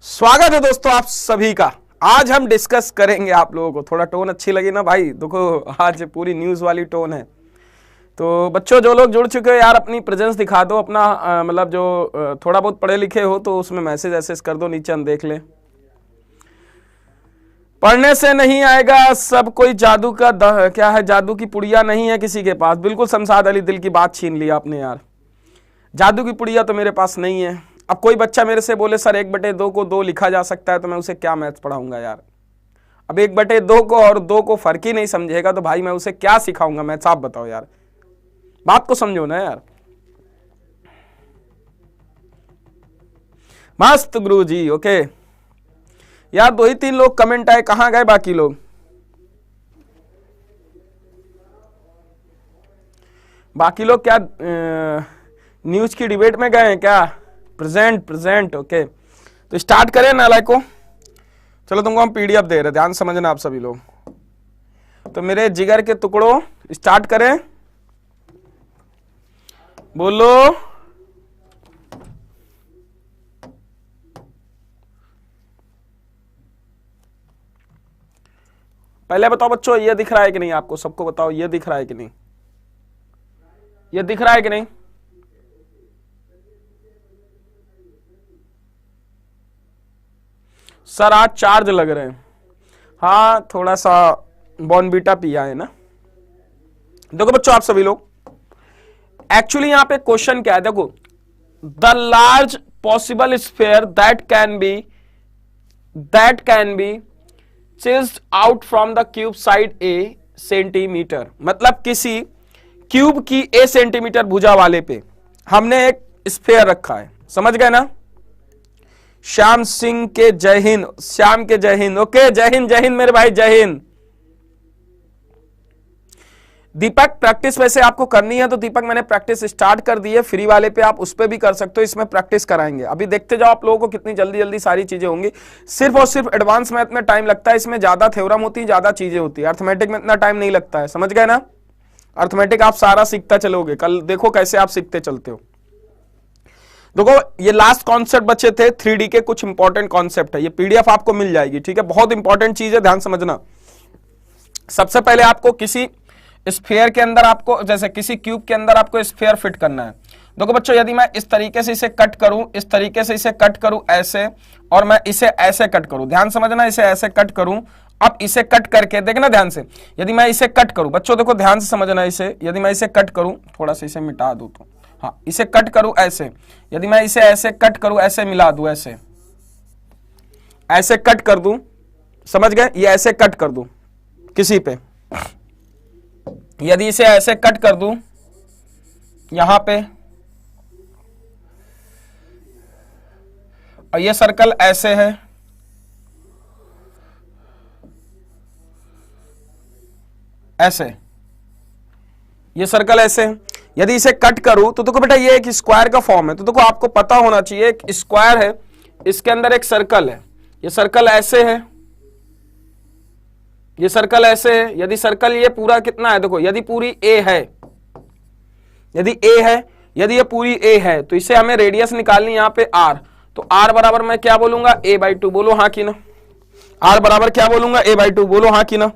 स्वागत है दोस्तों आप सभी का। आज हम डिस्कस करेंगे, आप लोगों को थोड़ा टोन अच्छी लगी ना भाई, देखो आज पूरी न्यूज़ वाली टोन है। तो बच्चों जो लोग जुड़ चुके हो यार अपनी प्रेजेंस दिखा दो अपना, मतलब जो थोड़ा बहुत पढ़े लिखे हो तो उसमें मैसेज ऐसेज कर दो, नीचे हम देख लें। पढ़ने से नहीं आएगा सब कोई जादू का क्या है, जादू की पुड़िया नहीं है किसी के पास। बिल्कुल शमशाद अली, दिल की बात छीन ली आपने यार। जादू की पुड़िया तो मेरे पास नहीं है। अब कोई बच्चा मेरे से बोले सर 1/2 को 2 लिखा जा सकता है, तो मैं उसे क्या मैथ्स पढ़ाऊंगा यार। अब 1/2 को और 2 को फर्क ही नहीं समझेगा तो भाई मैं उसे क्या सिखाऊंगा मैथ्स, आप बताओ यार, बात को समझो ना यार। मस्त गुरुजी, ओके यार। 2 ही 3 लोग कमेंट आए, कहां गए बाकी लोग? बाकी लोग क्या न्यूज की डिबेट में गए हैं क्या? Present okay. तो स्टार्ट करें ना लाइक को। चलो तुमको हम पीडीएफ दे रहे, ध्यान समझना आप सभी लोग। तो मेरे जिगर के टुकड़ों स्टार्ट करें, बोलो। पहले बताओ बच्चों, ये दिख रहा है कि नहीं आपको? सबको बताओ ये दिख रहा है कि नहीं? ये दिख रहा है कि नहीं? सर आज चार्ज लग रहे हैं। हाँ थोड़ा सा बॉर्नवीटा पिया है ना। देखो बच्चों आप सभी लोग, एक्चुअली यहां पे क्वेश्चन क्या है, देखो the large possible sphere that can be chiseled out from the cube side a centimeter. मतलब किसी क्यूब की ए सेंटीमीटर भुजा वाले पे हमने एक स्फीयर रखा है, समझ गए ना? श्याम सिंह के जय हिंद, श्याम के जय हिंद, ओके जय हिंद मेरे भाई, जय हिंद। दीपक प्रैक्टिस वैसे आपको करनी है तो दीपक मैंने प्रैक्टिस स्टार्ट कर दी है, फ्री वाले पे आप उस पे भी कर सकते हो, इसमें प्रैक्टिस कराएंगे। अभी देखते जाओ आप लोगों को कितनी जल्दी जल्दी सारी चीजें होंगी। सिर्फ और सिर्फ एडवांस मैथ में टाइम लगता है, इसमें ज्यादा थ्योरम होती है, ज्यादा चीजें होती है। अर्थमेटिक में इतना टाइम नहीं लगता है, समझ गए ना? अर्थमेटिक आप सारा सीखता चलोगे, कल देखो कैसे आप सीखते चलते हो। देखो ये लास्ट कॉन्सेप्ट बचे थे 3D के, कुछ इंपॉर्टेंट कॉन्सेप्ट है, ये पीडीएफ आपको मिल जाएगी, ठीक है? बहुत इंपॉर्टेंट चीज है, ध्यान समझना। सबसे पहले आपको किसी स्फीयर के अंदर, आपको जैसे किसी क्यूब के अंदर आपको स्फीयर फिट करना है। देखो बच्चों, यदि मैं इस तरीके से इसे कट करूं, इस तरीके से इसे कट करूं ऐसे, और मैं इसे ऐसे कट करूं, ध्यान समझना, इसे ऐसे कट करूं। अब इसे कट करके देखना ध्यान से, यदि मैं इसे कट करूं, बच्चों देखो ध्यान से समझना इसे, यदि मैं इसे कट करूं, थोड़ा सा इसे मिटा दूं तो, हाँ इसे कट करूं ऐसे, यदि मैं इसे ऐसे कट करूं, ऐसे मिला दूं, ऐसे कट कर दूं, समझ गए? ये ऐसे कट कर दूं किसी पे, यदि इसे ऐसे कट कर दूं यहां पे, और ये सर्कल ऐसे है, ऐसे ये सर्कल ऐसे, यदि इसे कट करूं तो देखो बेटा ये एक स्क्वायर का फॉर्म है। तो देखो आपको पता होना चाहिए, एक स्क्वायर है, इसके अंदर एक सर्कल है, ये सर्कल ऐसे है, ये सर्कल ऐसे है। यदि सर्कल ये पूरा कितना है, देखो यदि पूरी ए है, यदि ए है, यदि ये पूरी ए है तो इसे हमें रेडियस निकालनी यहां पे आर। तो आर बराबर मैं क्या बोलूंगा, a/2, बोलो हाँ कि ना? आर बराबर क्या बोलूंगा, a/2, बोलो हाँ कि ना?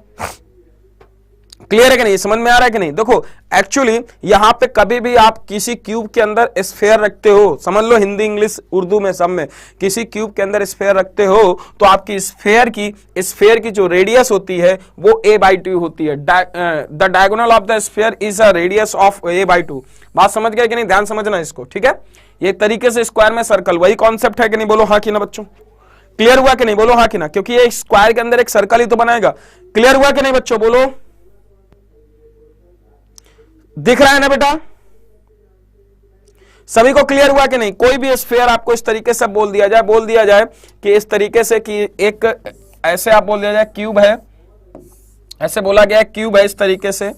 क्लियर है कि नहीं? समझ में आ रहा है कि नहीं? देखो एक्चुअली यहां पे कभी भी आप किसी क्यूब के अंदर स्फीयर रखते हो, समझ लो हिंदी इंग्लिश उर्दू में सब में, किसी क्यूब के अंदर स्फीयर रखते हो तो आपकी स्फीयर की जो रेडियस होती है वो a/2 होती है। The diagonal of the sphere is a radius of a/2। बात समझ गए कि नहीं? ध्यान समझना इसको, ठीक है? ये तरीके से स्क्वायर में सर्कल, वही कॉन्सेप्ट है कि नहीं? बोलो हाँ कि ना बच्चों? क्लियर हुआ कि नहीं? बोलो हाँ कि ना? क्योंकि ये स्क्वायर के अंदर एक सर्कल ही तो बनाएगा। क्लियर हुआ कि नहीं बच्चों? बोलो, दिख रहा है ना बेटा? सभी को क्लियर हुआ कि नहीं? कोई भी स्फीयर आपको इस तरीके से बोल दिया जाए कि इस तरीके से कि एक ऐसे आप बोल दिया जाए क्यूब है, ऐसे बोला गया क्यूब है इस तरीके से,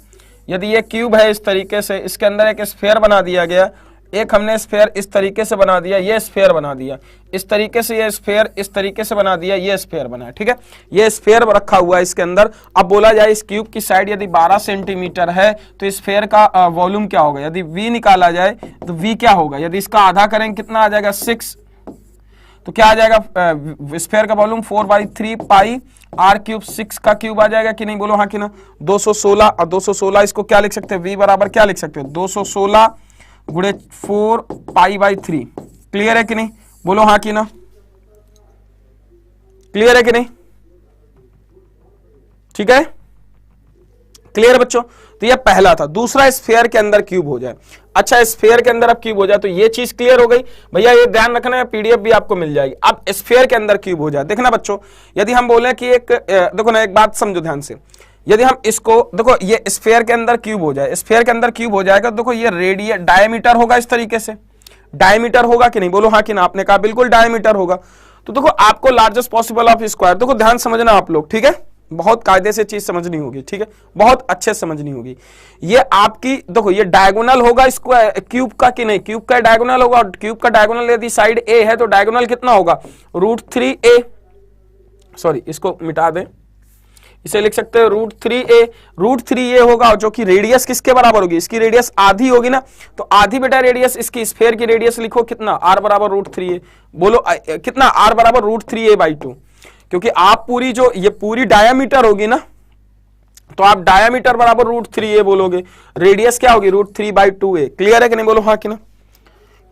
यदि ये क्यूब है इस तरीके से, इसके अंदर एक स्फीयर बना दिया गया, एक हमने स्फीयर इस तरीके से बना दिया, ये स्फीयर बना दिया, इस तरीके से ये स्फीयर इस तरीके से बना दिया, ये स्फीयर बना, ठीक है? ये स्फीयर रखा हुआ है इसके अंदर। अब बोला जाए इस क्यूब की साइड यदि 12 सेंटीमीटर है तो इस स्फीयर का वॉल्यूम क्या होगा? यदि v निकाला जाए तो v क्या होगा? यदि इसका आधा करेंगे कितना आ जाएगा? 6। तो क्या आ जाएगा स्फीयर का वॉल्यूम 4/3 पाई r क्यूब 6 का क्यूब आ जाएगा कि नहीं, बोलो हाँ कि ना। 216 और 216 इसको क्या लिख सकते हैं, v बराबर क्या लिख सकते हो 216 गुणे 4 पाई/3। क्लियर है कि नहीं, बोलो हाँ कि ना, क्लियर है कि नहीं, ठीक है, क्लियर है बच्चों। तो ये पहला था। दूसरा स्फीयर के अंदर क्यूब हो जाए। अच्छा स्फीयर के अंदर अब क्यूब हो जाए तो ये चीज क्लियर हो गई भैया, ये ध्यान रखना है, पीडीएफ भी आपको मिल जाएगी। अब स्फीयर के अंदर क्यूब हो जाए, देखना बच्चों, यदि हम बोले कि एक देखो ना, एक बात समझो ध्यान से, यदि हम इसको देखो ये स्फीयर के अंदर क्यूब हो जाए, स्फीयर के अंदर क्यूब हो जाएगा, देखो ये रेडियस डायमीटर होगा इस तरीके से, डायमीटर होगा कि नहीं, बोलो हाँ कि ना, आपने कहा बिल्कुल डायमीटर होगा। तो देखो आपको लार्जेस्ट पॉसिबल ऑफ स्क्वायर, देखो ध्यान समझना आप लोग, ठीक है, बहुत कायदे से चीज समझनी होगी, ठीक है, बहुत अच्छे से समझनी होगी। ये आपकी देखो ये डायगोनल होगा स्क्वायर क्यूब का कि नहीं, क्यूब का डायगोनल होगा, और क्यूब का डायगोनल यदि साइड ए है तो डायगोनल कितना होगा √3a, सॉरी इसको मिटा दें, इसे लिख सकते हैं √3a होगा, और जो कि रेडियस किसके बराबर होगी, इसकी रेडियस आधी होगी ना, तो आधी बेटा रेडियस इसकी स्फीयर की रेडियस लिखो कितना, r बराबर √3a, बोलो कितना, r बराबर √3a/2, क्योंकि आप पूरी जो ये पूरी डायामीटर होगी ना, तो आप डायामीटर बराबर √3a बोलोगे, रेडियस क्या होगी √3/2a। क्लियर है कि नहीं, बोलो हाँ कि ना,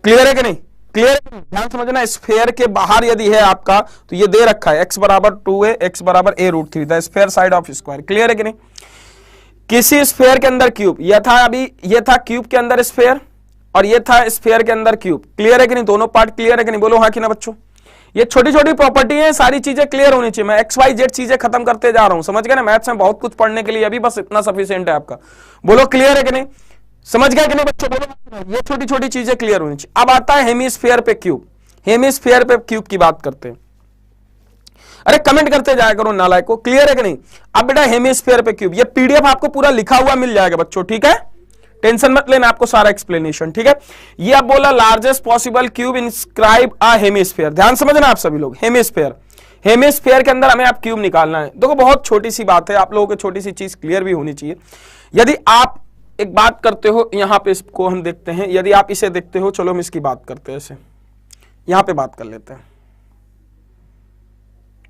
क्लियर है कि नहीं, क्लियर, ध्यान समझना। स्फीयर के बाहर यदि है आपका तो ये दे रखा है x बराबर 2a, x बराबर a√3, the sphere side of square. Clear है कि नहीं। किसी स्फीयर के अंदर क्यूब, यह था अभी, ये था क्यूब के अंदर स्फीयर, और ये था स्फीयर के अंदर क्यूब। क्लियर है कि नहीं, दोनों पार्ट क्लियर है कि नहीं, बोलो हाँ कि ना बच्चों। ये छोटी छोटी प्रॉपर्टी है, सारी चीजें क्लियर होनी चाहिए। मैं XYZ चीजें खत्म करते जा रहा हूं, समझ गए ना। मैथ्स में बहुत कुछ पढ़ने के लिए अभी बस इतना सफिशिएंट है आपका। बोलो क्लियर है कि नहीं, समझ गया कि नहीं बच्चों, बोलो ये छोटी छोटी चीजें क्लियर होनी चाहिए। अब आता है हेमिस्फीयर पे क्यूब, हेमिस्फीयर पे क्यूब की बात करते हैं। अरे कमेंट करते जाया करो नालायक को, क्लियर है कि नहीं। अब बेटा हेमिस्फीयर पे क्यूब, ये पीडीएफ आपको पूरा लिखा हुआ मिल जाएगा बच्चों, ठीक है, टेंशन मत लेना, आपको सारा एक्सप्लेनेशन, ठीक है। ये अब बोला लार्जेस्ट पॉसिबल क्यूब इंस्क्राइब अ हेमिस्फीयर, ध्यान समझना आप सभी लोग। हेमिस्फीयर, हेमिस्फीयर के अंदर हमें आप क्यूब निकालना है। देखो बहुत छोटी सी बात है, आप लोगों को छोटी सी चीज क्लियर भी होनी चाहिए। यदि आप एक बात करते हो, यहां पे इसको हम देखते हैं, यदि आप इसे देखते हो, चलो हम इसकी बात करते हैं, इसे यहां पे बात कर लेते हैं,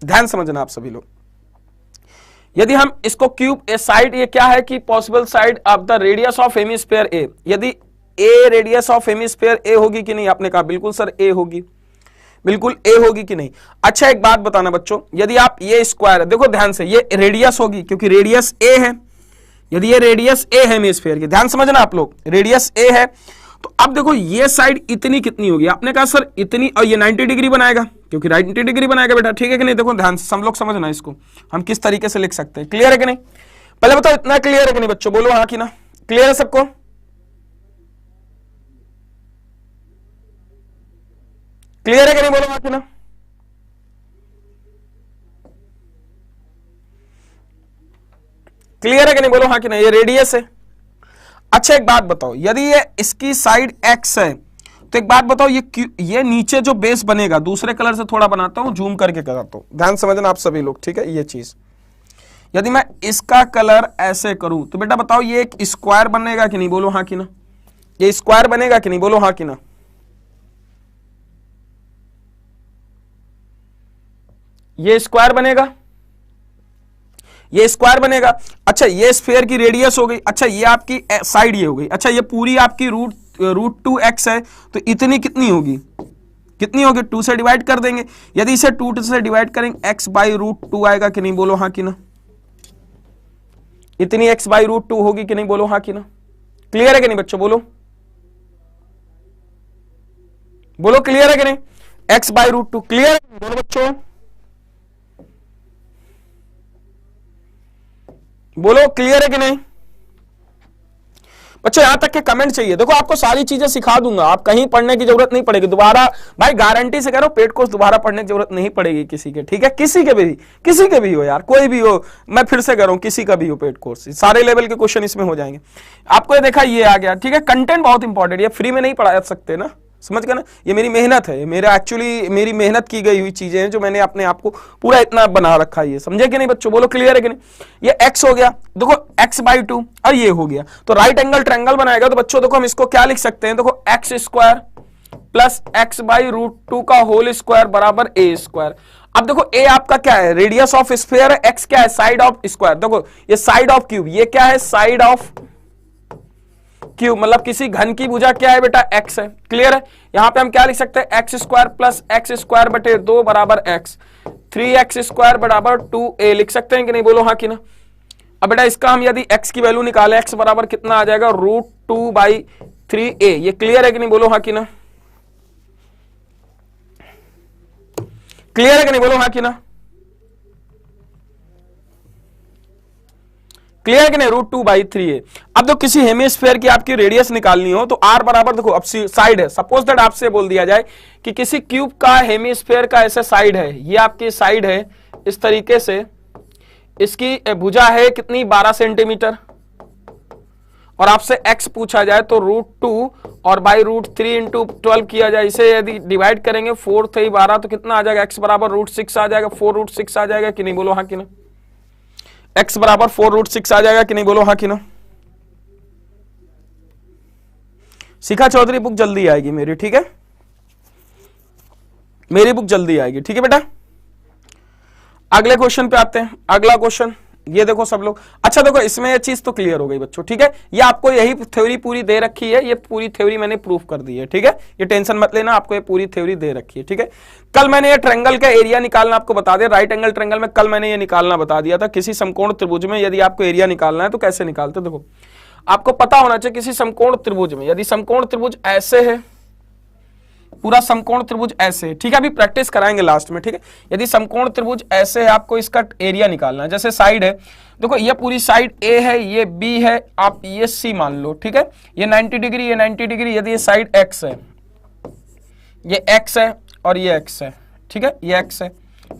ध्यान समझना आप सभी लोग। यदि हम इसको क्यूब ए साइड, ये क्या है कि possible side of the radius of hemisphere a, यदि a radius of hemisphere a होगी कि नहीं, आपने कहा बिल्कुल सर ए होगी, बिल्कुल ए होगी कि नहीं। अच्छा एक बात बताना बच्चों, यदि आप ये स्क्वायर है, देखो ध्यान से, ये रेडियस होगी क्योंकि रेडियस ए है, यदि ये रेडियस ए है हेमिस्फीयर की, ध्यान समझना आप लोग, रेडियस ए है, तो अब देखो ये साइड इतनी कितनी होगी, आपने कहा सर इतनी, और ये 90 डिग्री बनाएगा क्योंकि 90 डिग्री बनाएगा बेटा, ठीक है कि नहीं। देखो ध्यान से सब लोग समझना इसको, हम किस तरीके से लिख सकते हैं, क्लियर है कि नहीं। पहले बताओ इतना क्लियर है कि नहीं बच्चों, बोलो हाँ कि ना, क्लियर है सबको, क्लियर है कि नहीं, बोलो हाँ कि ना। क्लियर है कि नहीं, बोलो हाँ कि नहीं, ये रेडियस है। अच्छा एक बात बताओ, यदि ये इसकी साइड x है तो एक बात बताओ, ये नीचे जो बेस बनेगा, दूसरे कलर से थोड़ा बनाता हूं, जूम करके कराता हूं, ध्यान समझना आप सभी लोग, ठीक है। ये चीज यदि मैं इसका कलर ऐसे करूं तो बेटा बताओ ये एक स्क्वायर बनेगा कि नहीं, बोलो हाँ कि ना। ये स्क्वायर बनेगा कि नहीं, बोलो हाँ कि ना। ये स्क्वायर बनेगा, ये स्क्वायर बनेगा। अच्छा ये स्फीयर की रेडियस हो गई, अच्छा ये आपकी साइड ये हो गई, अच्छा ये पूरी आपकी √2x है, तो इतनी कितनी होगी, कितनी होगी, 2 से डिवाइड कर देंगे। यदि इसे 2 से डिवाइड करेंगे x/√2 आएगा कि नहीं, बोलो हाँ कि ना। इतनी x/√2 होगी कि नहीं, बोलो हाँ कि ना। क्लियर है कि नहीं बच्चों, बोलो, बोलो क्लियर है कि नहीं, x/√2 क्लियर है, बोलो बच्चों, बोलो क्लियर है कि नहीं बच्चों। यहां तक के कमेंट चाहिए, देखो आपको सारी चीजें सिखा दूंगा, आप कहीं पढ़ने की जरूरत नहीं पड़ेगी दोबारा, भाई गारंटी से कह रहा हूं, पेड कोर्स दोबारा पढ़ने की जरूरत नहीं पड़ेगी किसी के, ठीक है, किसी के भी हो यार, कोई भी हो, मैं फिर से कह रहा हूं, किसी का भी हो पेड कोर्स, सारे लेवल के क्वेश्चन इसमें हो जाएंगे। आपको ये देखा ये आ गया, ठीक है, कंटेंट बहुत इंपॉर्टेंट, ये फ्री में नहीं पढ़ा सकते ना, समझ गए ना। ये मेरी मेहनत है, मेरा एक्चुअली मेरी मेहनत की गई हुई चीजें हैं जो मैंने अपने आप को पूरा इतना बना रखा है, ये समझे कि नहीं बच्चों, बोलो क्लियर है कि नहीं। ये x हो गया, देखो x/2, और ये हो गया, तो राइट एंगल ट्रायंगल बनाएगा, तो बच्चों देखो हम इसको क्या लिख सकते हैं, देखो x² plus x by root 2 का होल स्क्वायर बराबर ए स्क्वायर। अब देखो ए आपका क्या है, रेडियस ऑफ स्फीयर है, एक्स क्या है, साइड ऑफ स्क्वायर। देखो ये साइड ऑफ क्यूब, ये क्या है, साइड ऑफ क्यूब, मतलब किसी घन की भुजा क्या है बेटा, एक्स है। क्लियर है। यहां पे हम क्या लिख सकते हैं, x square plus x square बटे 2 बराबर एक्स, 3x स्क्वायर बराबर 2a लिख सकते हैं कि नहीं, बोलो हाँ कि ना। अब बेटा इसका हम यदि x की वैल्यू निकालें, x बराबर कितना आ जाएगा, रूट 2 बाई 3a। ये क्लियर है कि नहीं, बोलो हाँ कि ना। क्लियर है कि नहीं, बोलो हाँ कि ना। क्लियर है कि नहीं, रूट 2 बाई 3a। अब तो किसी हेमिस्फीयर की आपकी रेडियस निकालनी हो तो r बराबर, देखो अब साइड है, सपोज दैट आपसे बोल दिया जाए कि किसी क्यूब का हेमिस्फीयर का ऐसे साइड है, ये आपकी साइड है इस तरीके से, इसकी भुजा है कितनी, 12 सेंटीमीटर, और आपसे x पूछा जाए तो रूट 2 और बाई रूट 3 इंटू 12 किया जाए, इसे यदि डिवाइड करेंगे 4 3 12 तो कितना आ जाएगा, x बराबर रूट 6 आ जाएगा, 4 रूट 6 आ जाएगा कि नहीं, बोलो हाँ कि ना। x बराबर 4 रूट 6 आ जाएगा कि नहीं, बोलो हाँ कि ना। शिखा चौधरी बुक जल्दी आएगी मेरी, ठीक है, मेरी बुक जल्दी आएगी, ठीक है बेटा। अगले क्वेश्चन पे आते हैं। अगला क्वेश्चन ये देखो सब लोग, अच्छा देखो इसमें ये चीज तो क्लियर हो गई बच्चों, ठीक है। ये आपको यही थ्योरी पूरी दे रखी है, ये पूरी थ्योरी मैंने प्रूफ कर दी है, ठीक है। ये टेंशन मत लेना, आपको ये पूरी थ्योरी दे रखी है, ठीक है। कल मैंने ये ट्रायंगल का एरिया निकालना आपको बता दिया, राइट एंगल ट्रायंगल में कल मैंने ये निकालना बता दिया था। किसी समकोण त्रिभुज में यदि आपको एरिया निकालना है तो कैसे निकालते, देखो आपको पता होना चाहिए किसी समकोण त्रिभुज में, यदि समकोण त्रिभुज ऐसे है, पूरा समकोण त्रिभुज ऐसे, ठीक है, अभी प्रैक्टिस कराएंगे लास्ट में, ठीक है। यदि समकोण त्रिभुज ऐसे है, आपको इसका एरिया निकालना है। जैसे साइड है, देखो ये पूरी साइड A है, ये B है, आप ये C मान लो, ठीक है। ये 90 डिग्री, ये 90 डिग्री, यदि ये साइड X है, ये X है और ये X है, ठीक है, ये X है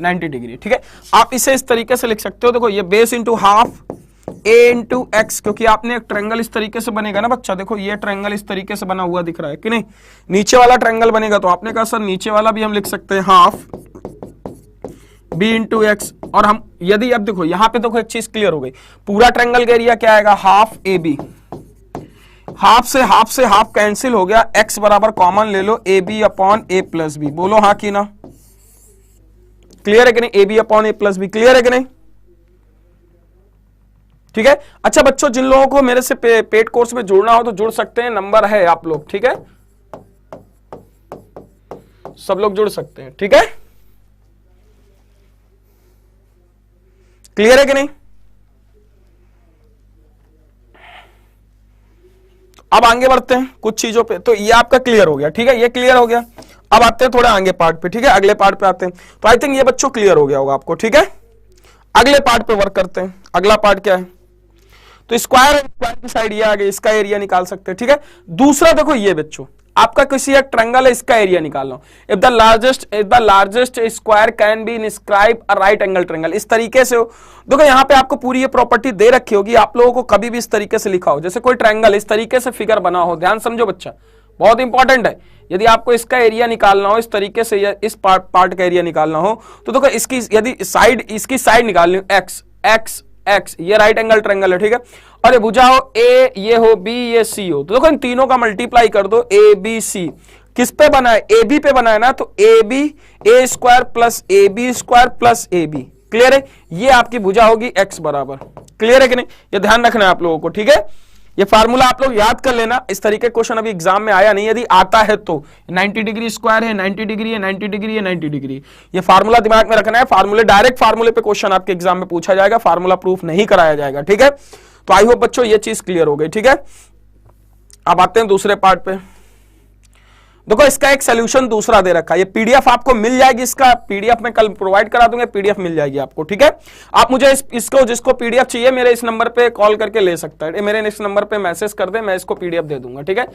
90 डिग्री, ठीक है। आप इसे इस तरीके से लिख सकते हो, देखो ये base into half a into x, क्योंकि आपने एक ट्रायंगल इस तरीके से बनेगा ना बच्चा, देखो ये ट्रायंगल इस तरीके से बना हुआ दिख रहा है कि नहीं, नीचे वाला ट्रायंगल बनेगा, तो आपने कहा सर नीचे वाला भी हम लिख सकते हैं हाफ b इंटू एक्स। और हम यदि अब देखो यहां पे देखो एक चीज क्लियर हो गई, पूरा ट्रायंगल का एरिया क्या आएगा, हाफ ए बी, हाफ से हाफ कैंसिल हो गया, x बराबर कॉमन ले लो a b upon a plus b, बोलो हाँ कि ना। क्लियर है कि नहीं, a b upon a plus b, clear है कि नहीं, ठीक है। अच्छा बच्चों, जिन लोगों को मेरे से पेड कोर्स में जुड़ना हो तो जुड़ सकते हैं, नंबर है आप लोग, ठीक है, सब लोग जुड़ सकते हैं, ठीक है। क्लियर है कि नहीं। अब आगे बढ़ते हैं कुछ चीजों पे, तो ये आपका क्लियर हो गया, ठीक है, ये क्लियर हो गया। अब आते हैं थोड़े आगे पार्ट पे, ठीक है, अगले पार्ट पे आते हैं। तो आई थिंक ये बच्चों क्लियर हो गया होगा आपको, ठीक है। अगले पार्ट पे वर्क करते हैं। अगला पार्ट क्या है, तो स्क्वायर की साइड ये आ गई, इसका एरिया निकाल सकते हैं, ठीक है। दूसरा देखो ये बच्चों, आपका किसी एक ट्रायंगल है, इसका एरिया निकालना, if the largest square can be inscribe a right angle triangle, इस तरीके से हो। देखो यहाँ पे आपको पूरी ये प्रॉपर्टी दे रखी होगी, आप लोगों को कभी भी इस तरीके से लिखा हो, जैसे कोई ट्रायंगल इस तरीके से फिगर बना हो, ध्यान समझो बच्चा, बहुत इंपॉर्टेंट है। यदि आपको इसका एरिया निकालना हो, इस तरीके से या इस पार्ट का एरिया निकालना हो, तो देखो इसकी यदि साइड, इसकी साइड निकालनी हो, एक्स, ये राइट एंगल ट्रायंगल है, ठीक है, और ये भुजा हो ए, ये हो बी, ये सी हो, तो देखो इन तीनों का मल्टीप्लाई कर दो, ए बी सी, किस पे बना है, ए बी पे बना है ना, तो a b a square plus a b square plus a b, clear है। ये आपकी भुजा होगी एक्स बराबर, क्लियर है कि नहीं, ये ध्यान रखना है आप लोगों को, ठीक है। ये फार्मूला आप लोग याद कर लेना, इस तरीके क्वेश्चन अभी एग्जाम में आया नहीं, यदि आता है तो 90 डिग्री स्क्वायर है, 90 डिग्री है, 90 डिग्री है, 90 डिग्री, ये फार्मूला दिमाग में रखना है। फार्मूले, डायरेक्ट फार्मूले पे क्वेश्चन आपके एग्जाम में पूछा जाएगा, फार्मूला प्रूफ नहीं कराया जाएगा, ठीक है। तो आई होप बच्चों ये चीज क्लियर हो गई, ठीक है। अब आते हैं दूसरे पार्ट पे। देखो इसका एक सोल्यूशन दूसरा दे रखा है, ये पीडीएफ आपको मिल जाएगी, इसका पीडीएफ मैं कल प्रोवाइड करा दूंगा, पीडीएफ मिल जाएगी आपको, ठीक है। आप मुझे इसको जिसको पीडीएफ चाहिए मेरे इस नंबर पे कॉल करके ले सकता है, मेरे इस नंबर पे मैसेज कर दे, मैं इसको पीडीएफ दे दूंगा, ठीक है।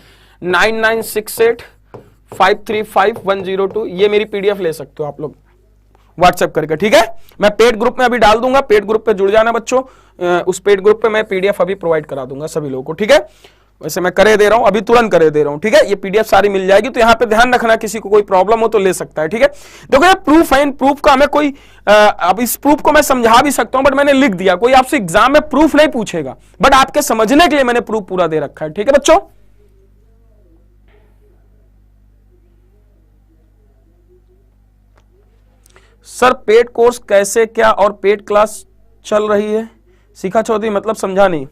9968535102, ये मेरी पीडीएफ ले सकते हो आप लोग व्हाट्सएप करके, ठीक है। मैं पेड ग्रुप में अभी डाल दूंगा, पेड ग्रुप पे जुड़ जाना बच्चों, उस पेड ग्रुप पे मैं पीडीएफ अभी प्रोवाइड करा दूंगा सभी लोगों को, ठीक है। वैसे मैं करे दे रहा हूं, अभी तुरंत करे दे रहा हूं, ठीक है। ये पीडीएफ सारी मिल जाएगी, तो यहां पे ध्यान रखना, किसी को कोई प्रॉब्लम हो तो ले सकता है, ठीक है। देखो ये प्रूफ है, इन प्रूफ का हमें कोई अब इस प्रूफ को मैं समझा भी सकता हूं, बट मैंने लिख दिया, कोई आपसे एग्जाम में प्रूफ नहीं पूछेगा, बट आपके समझने के लिए मैंने प्रूफ पूरा दे रखा है, ठीक है बच्चों। सर पेड कोर्स कैसे क्या और पेड क्लास चल रही है? शिखा चौधरी मतलब समझा नहीं।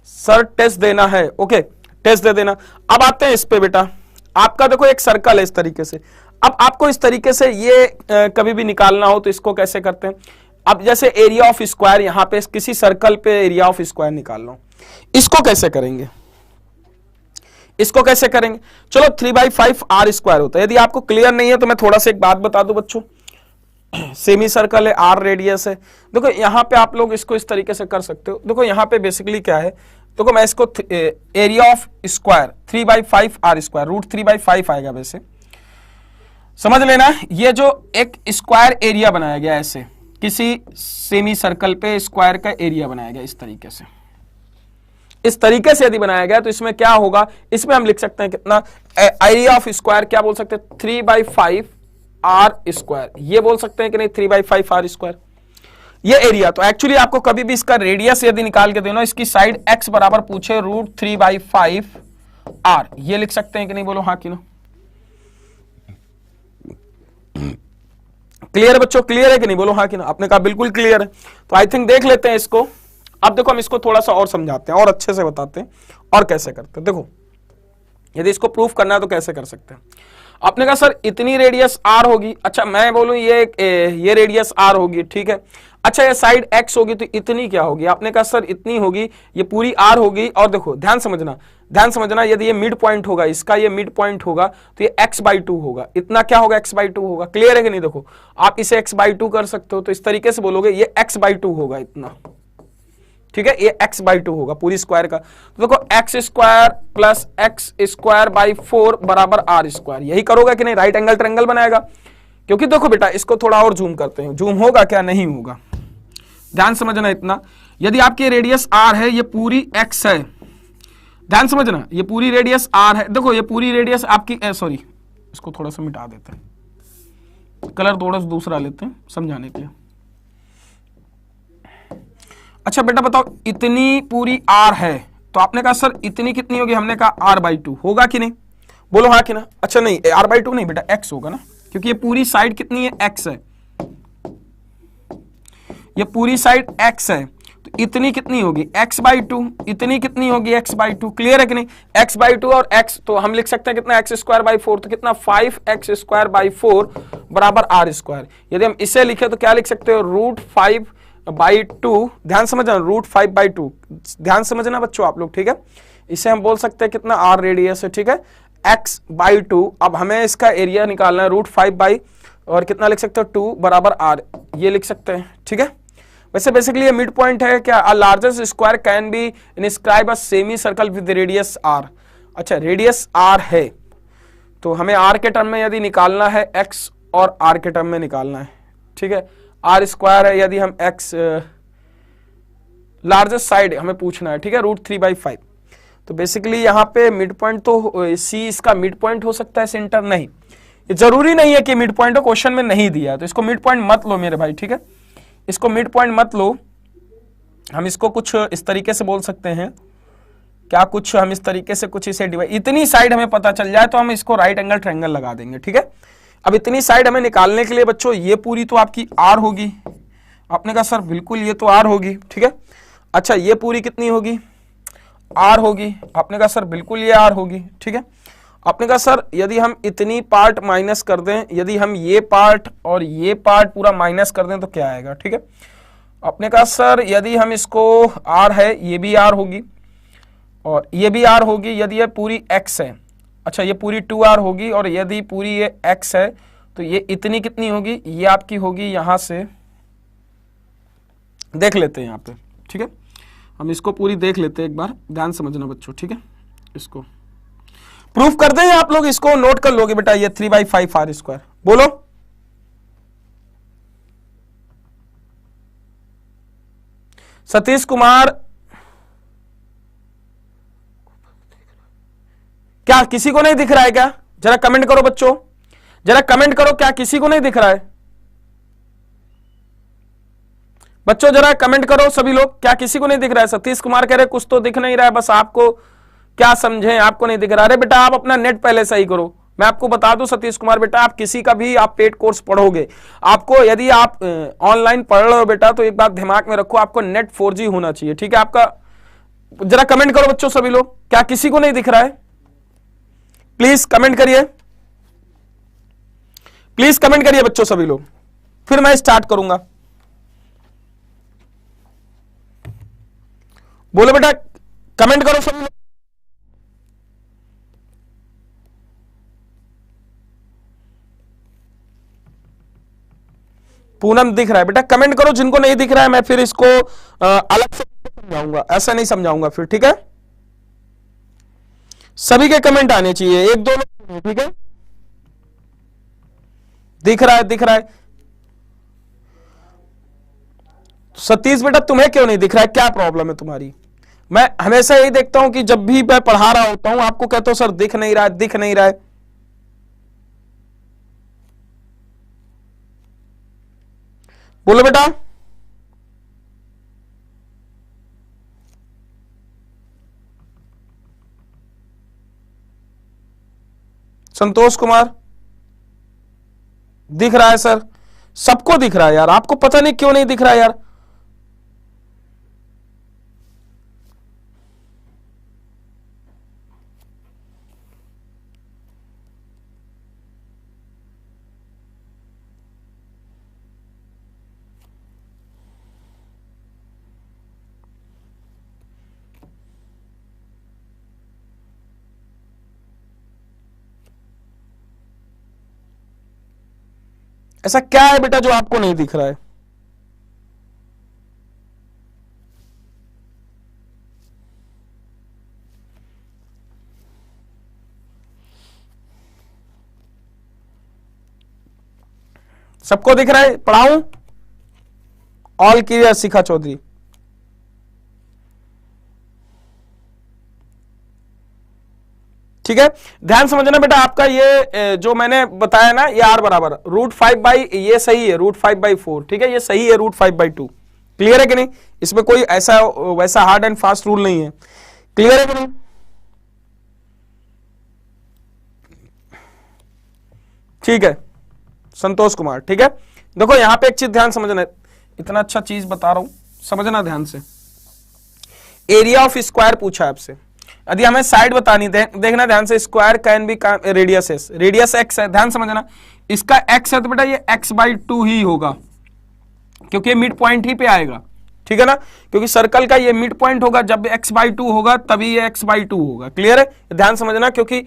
सर टेस्ट देना है, ओके टेस्ट दे देना। अब आते हैं इस पे बेटा, आपका देखो एक सर्कल है इस तरीके से। अब आपको इस तरीके से ये कभी भी निकालना हो तो इसको कैसे करते हैं? अब जैसे एरिया ऑफ स्क्वायर, यहां पे किसी सर्कल पे एरिया ऑफ स्क्वायर निकालना हो, इसको कैसे करेंगे? इसको कैसे करेंगे? चलो 3/5 आर स्क्वायर होता है। यदि आपको क्लियर नहीं है तो मैं थोड़ा सा एक बात बता दूं बच्चों, सेमी सर्कल है, आर रेडियस है। देखो यहां पे आप लोग इसको इस तरीके से कर सकते हो। देखो यहां पे बेसिकली क्या है, देखो मैं इसको area of square 3/5 r square, √3/5 आएगा। वैसे समझ लेना, ये जो एक स्क्वायर एरिया बनाया गया ऐसे किसी सेमी सर्कल पे स्क्वायर का एरिया बनाया गया इस तरीके से, इस तरीके से यदि बनाया गया तो इसमें क्या होगा, इसमें हम लिख सकते हैं कितना, एरिया ऑफ स्क्वायर क्या बोल सकते हैं, 3/5 आर स्क्वायर, ये बोल सकते हैं कि नहीं 3/5 आर स्क्वायर, ये एरिया। तो एक्चुअली आपको कभी भी इसका रेडियस यदि निकाल के देना, इसकी साइड x बराबर पूछे √3/5 आर, ये लिख सकते हैं कि नहीं, बोलो हाँ कि ना। क्लियर है बच्चों, क्लियर है कि नहीं, बोलो हाँ कि ना। आपने कहा बिल्कुल क्लियर है, तो आई थिंक देख लेते हैं इसको। अब देखो हम इसको थोड़ा सा और समझाते हैं और अच्छे से बताते हैं और कैसे करते हैं। देखो यदि इसको प्रूफ करना है तो कैसे कर सकते हैं। आपने कहा सर इतनी रेडियस आर होगी, अच्छा मैं बोलूं ये रेडियस आर होगी, ठीक है। अच्छा ये साइड एक्स होगी तो इतनी क्या होगी? आपने कहा सर इतनी होगी, ये पूरी आर होगी। और देखो ध्यान समझना, यदि ये मिड पॉइंट होगा, इसका ये मिड पॉइंट होगा तो ये x/2 होगा। इतना क्या होगा? x/2 होगा। क्लियर है कि नहीं? देखो आप इसे x/2 कर सकते हो, तो इस तरीके से बोलोगे ये x/2 होगा इतना, ठीक है, ये x/2 होगा पूरी स्क्वायर का। तो देखो x² + x² बराबर r², यही करोगे कि नहीं? राइट एंगल ट्रायंगल बनाएगा। क्योंकि देखो बेटा इसको थोड़ा और जूम करते हैं, जूम होगा क्या? नहीं होगा। ध्यान समझना इतना, यदि आपकी रेडियस r है, ये पूरी x है, ध्यान समझना ये पूरी रेडियस r है। देखो ये पूरी रेडियस आपकी सॉरी इसको थोड़ा सा मिटा देते हैं, कलर थोड़ा सा दूसरा लेते हैं समझाने के लिए। अच्छा बेटा बताओ इतनी पूरी r है, तो आपने कहा सर इतनी कितनी होगी? हमने कहा r/2 होगा कि नहीं, बोलो हाँ कि ना। अच्छा नहीं r/2 नहीं बेटा x होगा ना, क्योंकि ये पूरी साइड कितनी है? x है, ये पूरी साइड x है, तो इतनी कितनी होगी? x/2, इतनी कितनी होगी? x/2। क्लियर है कि नहीं? x/2 और x, तो हम लिख सकते हैं कितना? x²/4, तो कितना 5x²/4 बराबर r²। यदि हम इसे लिखे तो क्या लिख सकते हो? √5/2, ध्यान समझना √5/2, ध्यान समझना बच्चों आप लोग, ठीक है। इसे हम बोल सकते हैं कितना? r रेडियस है, ठीक है, x/2। अब हमें इसका एरिया निकालना है, √5 और कितना लिख सकते हो? 2 बराबर r, ये लिख सकते हैं, ठीक है। वैसे बेसिकली ये मिड पॉइंट है क्या? A largest square can be inscribe a semi circle with radius r। अच्छा रेडियस r है, तो हमें r के टर्म में यदि निकालना है x और r के टर्म में निकालना है, ठीक है। r² है, यदि हम x लार्जेस्ट साइड हमें पूछना है, ठीक है, √3/5। तो बेसिकली यहाँ पे मिड पॉइंट तो c इसका मिड पॉइंट हो सकता है, सेंटर नहीं। ये जरूरी नहीं है कि मिड पॉइंट हो, क्वेश्चन में नहीं दिया, तो इसको मिड पॉइंट मत लो मेरे भाई, ठीक है, इसको मिड पॉइंट मत लो। हम इसको कुछ इस तरीके से बोल सकते हैं, क्या कुछ हम इस तरीके से कुछ इसे डिवाइड, इतनी साइड हमें पता चल जाए तो हम इसको राइट एंगल ट्रायंगल लगा देंगे, ठीक है। अब इतनी साइड हमें निकालने के लिए बच्चों ये पूरी तो आपकी r होगी। आपने कहा सर बिल्कुल ये तो r होगी, ठीक है। अच्छा ये पूरी कितनी होगी? r होगी। आपने कहा सर बिल्कुल ये r होगी, ठीक है। आपने कहा सर यदि हम इतनी पार्ट माइनस कर दें, यदि हम ये पार्ट और ये पार्ट पूरा माइनस कर दें तो क्या आएगा, ठीक है। आपने कहा सर यदि हम इसको r है, ये भी r होगी और ये भी r होगी, यदि ये पूरी x है, अच्छा ये पूरी 2r होगी, और यदि पूरी ये x है तो ये इतनी कितनी होगी? ये आपकी होगी, यहां से देख लेते हैं यहाँ पे, ठीक है। हम इसको पूरी देख लेते हैं एक बार, ध्यान समझना बच्चों, ठीक है। इसको प्रूफ कर दें, आप लोग इसको नोट कर लोगे बेटा, ये 3/5 r², बोलो सतीश कुमार। क्या किसी को नहीं दिख रहा है क्या? जरा कमेंट करो बच्चों, जरा कमेंट करो, क्या किसी को नहीं दिख रहा है? बच्चों जरा कमेंट करो सभी लोग, क्या किसी को नहीं दिख रहा है? सतीश कुमार कह रहे कुछ तो दिख नहीं रहा है, बस आपको क्या समझे, आपको नहीं दिख रहा। अरे बेटा आप अपना नेट पहले सही करो, मैं आपको बता दूं सतीश कुमार बेटा, आप किसी का भी आप पेड कोर्स पढ़ोगे, आपको यदि आप ऑनलाइन पढ़ रहे हो बेटा, तो एक बात दिमाग में रखो, आपको नेट 4G होना चाहिए, ठीक है। आपका जरा कमेंट करो बच्चों सभी लोग, क्या किसी को नहीं दिख रहा है? प्लीज कमेंट करिए, प्लीज कमेंट करिए बच्चों सभी लोग, फिर मैं स्टार्ट करूंगा। बोलो बेटा, कमेंट करो सभी लोग। पूनम दिख रहा है बेटा, कमेंट करो। जिनको नहीं दिख रहा है मैं फिर इसको अलग से समझाऊंगा, ऐसा नहीं समझाऊंगा फिर, ठीक है। सभी के कमेंट आने चाहिए, एक दो लोग, ठीक है। दिख रहा है, दिख रहा है। सतीश बेटा तुम्हें क्यों नहीं दिख रहा है, क्या प्रॉब्लम है तुम्हारी? मैं हमेशा यही देखता हूं कि जब भी मैं पढ़ा रहा होता हूं आपको कहता हूं सर दिख नहीं रहा है, दिख नहीं रहा है। बोलो बेटा। संतोष कुमार दिख रहा है सर, सबको दिख रहा है यार, आपको पता नहीं क्यों नहीं दिख रहा है यार। ऐसा क्या है बेटा जो आपको नहीं दिख रहा है? सबको दिख रहा है? पढ़ाऊं? ऑल क्लियर शिखा चौधरी। ठीक है, ध्यान समझना बेटा, आपका ये जो मैंने बताया ना, ये R बराबर √5/, ये सही है √5/4, ठीक है, ये सही है √5/2। क्लियर है कि नहीं? इसमें कोई ऐसा वैसा हार्ड एंड फास्ट रूल नहीं है। क्लियर है कि नहीं? ठीक है संतोष कुमार, ठीक है। देखो यहां पे एक चीज ध्यान समझना, इतना अच्छा चीज बता रहा हूं, समझना ध्यान से। एरिया ऑफ स्क्वायर पूछा है आपसे, यदि हमें साइड बतानी देखना ध्यान से, square can be radius S, radius x है, ध्यान समझना, इसका एक्स है तो बेटा ये x/2 ही होगा, क्योंकि मिड पॉइंट ही पे आएगा, ठीक है ना, क्योंकि सर्कल का ये मिड पॉइंट होगा, जब x/2 होगा तभी ये x/2 होगा। क्लियर है? ध्यान समझना, क्योंकि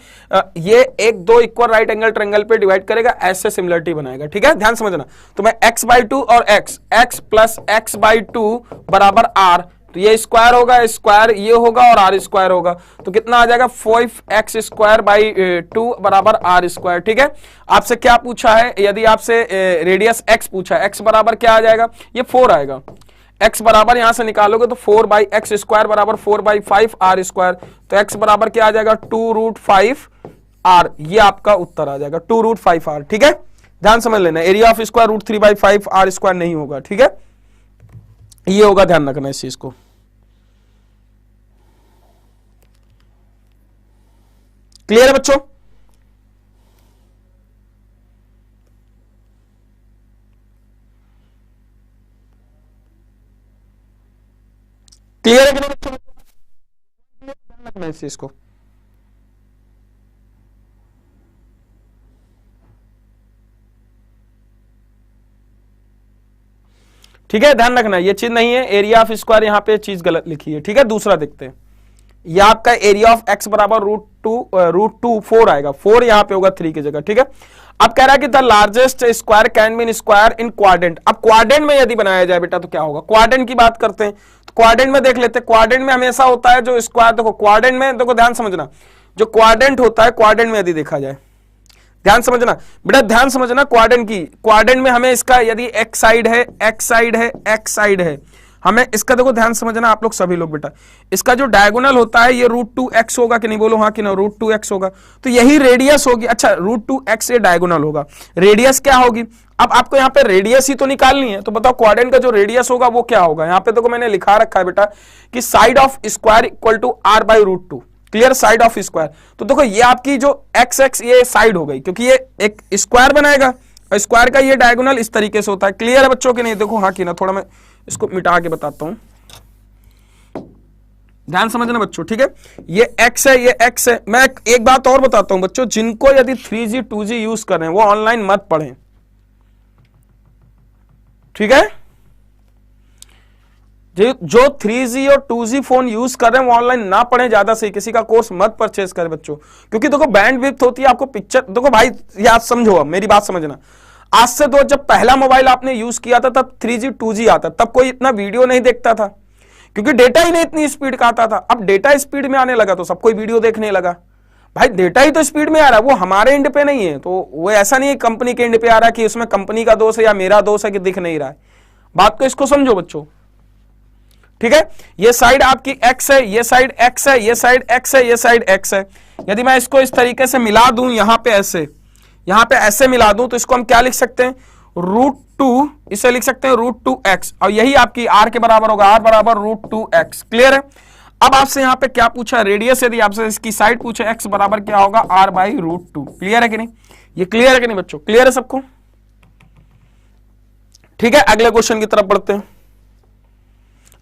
ये एक दो इक्वल राइट एंगल ट्रायंगल पे डिवाइड करेगा, ऐसे सिमिलरिटी बनाएगा, ठीक है, ध्यान समझना। तो मैं x/2 और x प्लस x/2 बराबर r, तो ये स्क्वायर होगा, स्क्वायर ये होगा और आर स्क्वायर होगा, तो कितना आ जाएगा 5x² बराबर आर स्क्वायर। ठीक है, आपसे क्या पूछा है, यदि आपसे रेडियस x पूछा है, x बराबर क्या आ जाएगा, ये 4 आएगा, x बराबर यहां से निकालोगे तो 4/x² बराबर 4/5 आर स्क्वायर, तो x बराबर क्या आ जाएगा 2√5 r, ये आपका उत्तर आ जाएगा 2√5 r। ठीक है, ध्यान समझ लेना, area of square √3/5 r square नहीं होगा, ठीक है, ये होगा, ध्यान रखना इस चीज को। क्लियर है बच्चों? क्लियर है कि नहीं बच्चों? ध्यान रखना इस चीज को। ठीक है, ध्यान रखना, ये चीज नहीं है, एरिया ऑफ स्क्वायर यहां पे चीज गलत लिखी है। ठीक है, दूसरा देखते हैं, ये आपका एरिया ऑफ x बराबर √2 4 आएगा, 4 यहां पे होगा 3 की जगह। ठीक है, अब कह रहा है कि the largest square can be in square in quadrant. अब क्वाड्रेंट में यदि बनाया जाए बेटा तो क्या होगा, क्वाड्रेंट की बात करते हैं, तो क्वाड्रेंट में देख लेते हैं। क्वाड्रेंट में हमेशा होता है जो स्क्वायर, देखो क्वाड्रेंट में, देखो ध्यान समझना, जो क्वाड्रेंट होता है, क्वाड्रेंट में यदि देखा जाए, ध्यान समझना बेटा, ध्यान समझना, क्वाड्रेंट की, क्वाड्रेंट में हमें इसका यदि x साइड है, x साइड है, x साइड है, हमें इसका देखो ध्यान समझना आप लोग सभी लोग बेटा, इसका जो डायगोनल होता है ये √2x होगा कि नहीं, बोलो हाँ कि ना, √2x होगा, तो यही रेडियस होगी। अच्छा, √2x ये डायगोनल होगा, रेडियस क्या होगी, अब आपको यहाँ पे रेडियस ही तो निकालनी है, तो बताओ क्वाड्रेंट का जो रेडियस होगा वो क्या होगा। यहाँ पे देखो मैंने लिखा रखा है बेटा कि side of square equal to r/√2, clear, side of square. तो देखो ये आपकी जो एक्स एक्स ये साइड हो गई, क्योंकि ये एक स्क्वायर बनाएगा और स्क्वायर का ये डायगोनल इस तरीके से होता है। क्लियर है बच्चों के नहीं? देखो हाँ कि ना, थोड़ा मैं इसको मिटा के बताता हूं, ध्यान समझना बच्चों, ठीक है। ये x है, ये x है। मैं एक बात और बताता हूं बच्चों, जिनको यदि 3G 2G यूज कर रहे हैं वो ऑनलाइन मत पढ़ें, ठीक है। जो 3G और 2G फोन यूज कर रहे हैं वो ऑनलाइन ना पढ़ें, ज्यादा सही। किसी का कोर्स मत परचेज करें बच्चों, क्योंकि देखो बैंडविड्थ होती है आपको पिक्चर। देखो भाई याद समझो, मेरी बात समझना, आज से तो जब पहला मोबाइल आपने यूज किया था तब 3G 2G आता, तब कोई इतना वीडियो नहीं देखता था, क्योंकि डेटा ही नहीं इतनी स्पीड का आता था। अब डेटा स्पीड में आने लगा तो सब कोई वीडियो देखने लगा। भाई डेटा ही तो स्पीड में आ रहा है, वो हमारे एंड पे नहीं है, तो वो ऐसा नहीं है कंपनी के एंड पे आ रहा है कि उसमें कंपनी का दोष है या मेरा दोष है कि दिख नहीं रहा है। बात को इसको समझो बच्चों, ठीक है। ये साइड आपकी x है, ये साइड x है, ये साइड x है, ये साइड x है। यदि मैं इसको इस तरीके से मिला दूं, यहां पे ऐसे, यहां पे ऐसे मिला दूं, तो इसको हम क्या लिख सकते हैं, √2, इसे लिख सकते हैं √2x, और यही आपकी r के बराबर होगा, r बराबर √2x। क्लियर है? अब आपसे यहां पे क्या पूछा, रेडियस, यदि आपसे इसकी साइड पूछे x बराबर क्या होगा, r/√2। क्लियर है कि नहीं? ये क्लियर है कि नहीं बच्चों? क्लियर है सबको? ठीक है, अगले क्वेश्चन की तरफ बढ़ते हैं।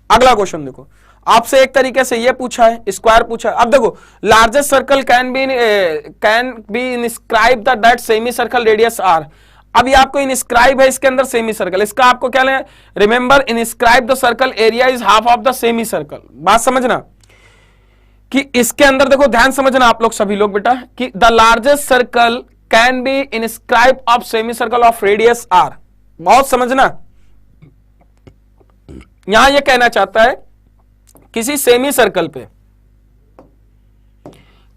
अगला क्वेश्चन देखो, आपसे एक तरीके से ये पूछा है, स्क्वायर पूछा है। अब देखो, largest circle can be inscribe that semi circle radius r। अब ये आपको इनस्क्राइब है, इसके अंदर सेमी सर्कल, इसका आपको क्या लेना, remember inscribe the circle area is half of the semi circle. बात समझना कि इसके अंदर देखो, ध्यान समझना आप लोग सभी लोग बेटा, कि the largest circle can be inscribe of semi circle of radius r। बहुत समझना, यहां ये कहना चाहता है किसी सेमी सर्कल पे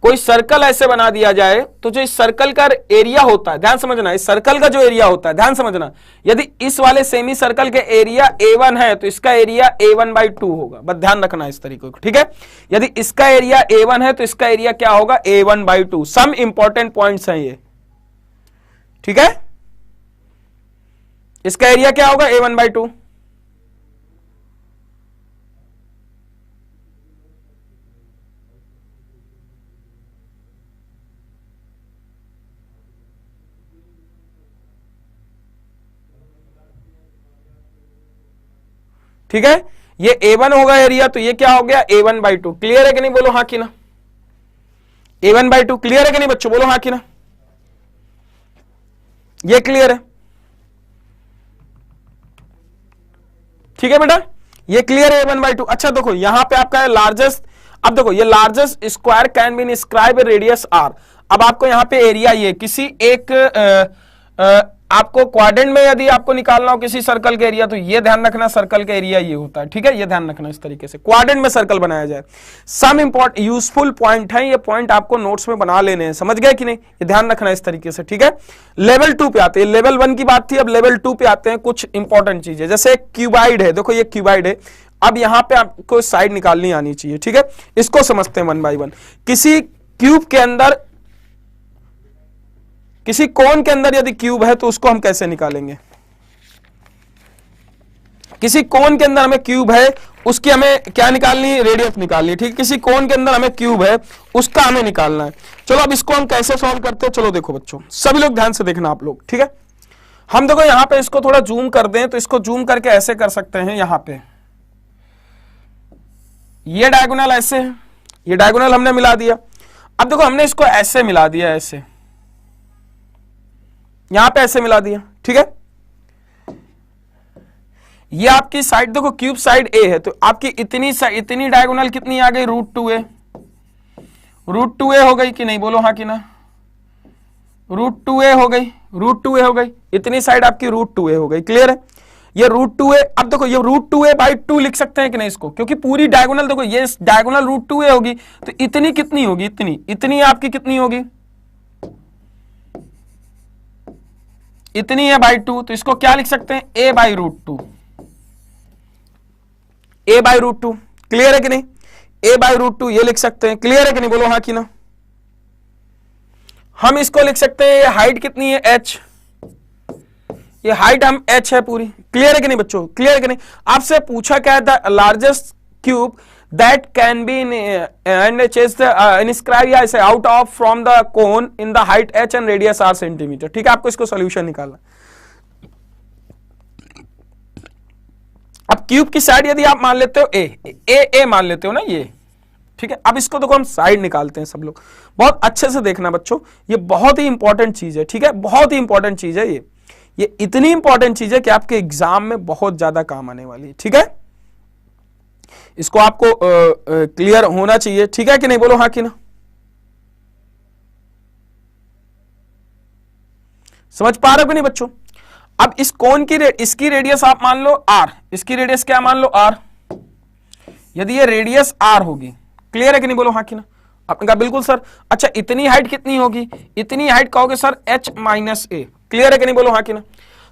कोई सर्कल ऐसे बना दिया जाए, तो जो इस सर्कल का एरिया होता है, ध्यान समझना, इस सर्कल का जो एरिया होता है, ध्यान समझना, यदि इस वाले सेमी सर्कल के एरिया a1 है तो इसका एरिया a1/2 होगा। बस ध्यान रखना इस तरीके को, ठीक है। यदि इसका एरिया a1 है तो इसका एरिया क्या होगा, a1/2। सम इंपॉर्टेंट पॉइंट्स हैं ये, ठीक है। इसका एरिया क्या होगा, a1/2। ठीक है, ये a1 होगा एरिया, तो ये क्या हो गया, a1/2। क्लियर है कि नहीं? बोलो हाँ कि ना। a1/2 क्लियर है कि नहीं बच्चों? बोलो हाँ कि ना। ये क्लियर है? ठीक है बेटा, ये क्लियर है a1/2। अच्छा देखो, यहां पे आपका है लार्जेस्ट। अब देखो, ये largest square can be inscribe radius r। अब आपको यहां पे एरिया, ये किसी एक आपको क्वाड्रेंट में यदि आपको निकालना हो किसी सर्कल का एरिया, तो ये ध्यान रखना, सर्कल का एरिया ये होता है, ठीक है। ये ध्यान रखना, इस तरीके से क्वाड्रेंट में सर्कल बनाया जाए। सम इंपॉर्टेंट यूजफुल पॉइंट है, ये पॉइंट आपको नोट्स में बना लेने हैं, समझ गए कि नहीं? ये ध्यान रखना इस तरीके से, ठीक है। लेवल 2 पे आते हैं, लेवल 1 की बात थी, अब लेवल 2 पे आते हैं। कुछ इंपॉर्टेंट चीजें, जैसे एक क्यूबाइड है, देखो ये क्यूबाइड है। अब यहां पे आपको साइड निकालनी आनी चाहिए, ठीक है। इसको समझते हैं 1 बाय 1। किसी क्यूब के अंदर, किसी कोन के अंदर यदि क्यूब है तो उसको हम कैसे निकालेंगे। किसी कोन के अंदर हमें क्यूब है, उसकी हमें क्या निकालनी है, रेडियस निकालनी है, ठीक। किसी कोन के अंदर हमें क्यूब है, उसका हमें निकालना है। चलो अब इसको हम कैसे सॉल्व करते हैं, चलो देखो बच्चों, सभी लोग ध्यान से देखना आप लोग, ठीक है। हम देखो यहां पे इसको थोड़ा जूम कर दें, तो इसको जूम करके ऐसे कर सकते हैं। यहां पे ये डायगोनल ऐसे है, ये डायगोनल हमने मिला दिया। अब देखो हमने इसको ऐसे मिला दिया, ऐसे यहां पे ऐसे मिला दिया, ठीक है। ये आपकी साइड देखो, क्यूब साइड ए है, तो आपकी इतनी डायगोनल कितनी आ गई, √2a। √2a हो गई कि नहीं? बोलो हाँ कि ना। √2a हो गई, √2a हो गई, इतनी साइड आपकी √2a हो गई। क्लियर है? ये √2a, अब देखो ये √2a/2 लिख सकते हैं कि नहीं इसको, क्योंकि पूरी डायगोनल देखो, ये डायगोनल √2a होगी, तो इतनी कितनी होगी, इतनी आपकी कितनी होगी, इतनी है /2, तो इसको क्या लिख सकते हैं, a/√2। a/√2 क्लियर है कि नहीं? a/√2 ये लिख सकते हैं। क्लियर है कि नहीं? बोलो हाँ कि ना। हम इसको लिख सकते हैं, ये हाइट कितनी है, h, ये हाइट हम h है पूरी। क्लियर है कि नहीं बच्चों? क्लियर है कि नहीं? आपसे पूछा क्या है, the largest cube that can be and chase inscribe या ऐसे out of from the cone in the height h and radius r centimetre. ठीक है, आपको इसको सॉल्यूशन निकालना। अब क्यूब की साइड यदि आप मान लेते हो ए मान लेते हो ना ये, ठीक है। अब इसको देखो हम साइड निकालते हैं सब लोग, बहुत अच्छे से देखना बच्चों, ये बहुत ही इंपॉर्टेंट चीज है, ठीक है, बहुत ही इंपॉर्टेंट चीज है ये इतनी इंपॉर्टेंट चीज है कि आपके एग्जाम में बहुत ज्यादा काम आने वाली है, ठीक है। इसको आपको क्लियर होना चाहिए, ठीक है कि नहीं, बोलो हाँ कि ना। समझ पा रहे हो कि नहीं बच्चों। अब इस कोन की इसकी रेडियस आप मान लो r, इसकी रेडियस क्या मान लो r, यदि ये रेडियस r होगी, क्लियर है कि नहीं, बोलो हाँ कि ना। आपने कहा बिल्कुल सर। अच्छा इतनी हाइट कितनी होगी, इतनी हाइट कहोगे सर h माइनस ए, क्लियर है कि नहीं, बोलो हाँ कि ना।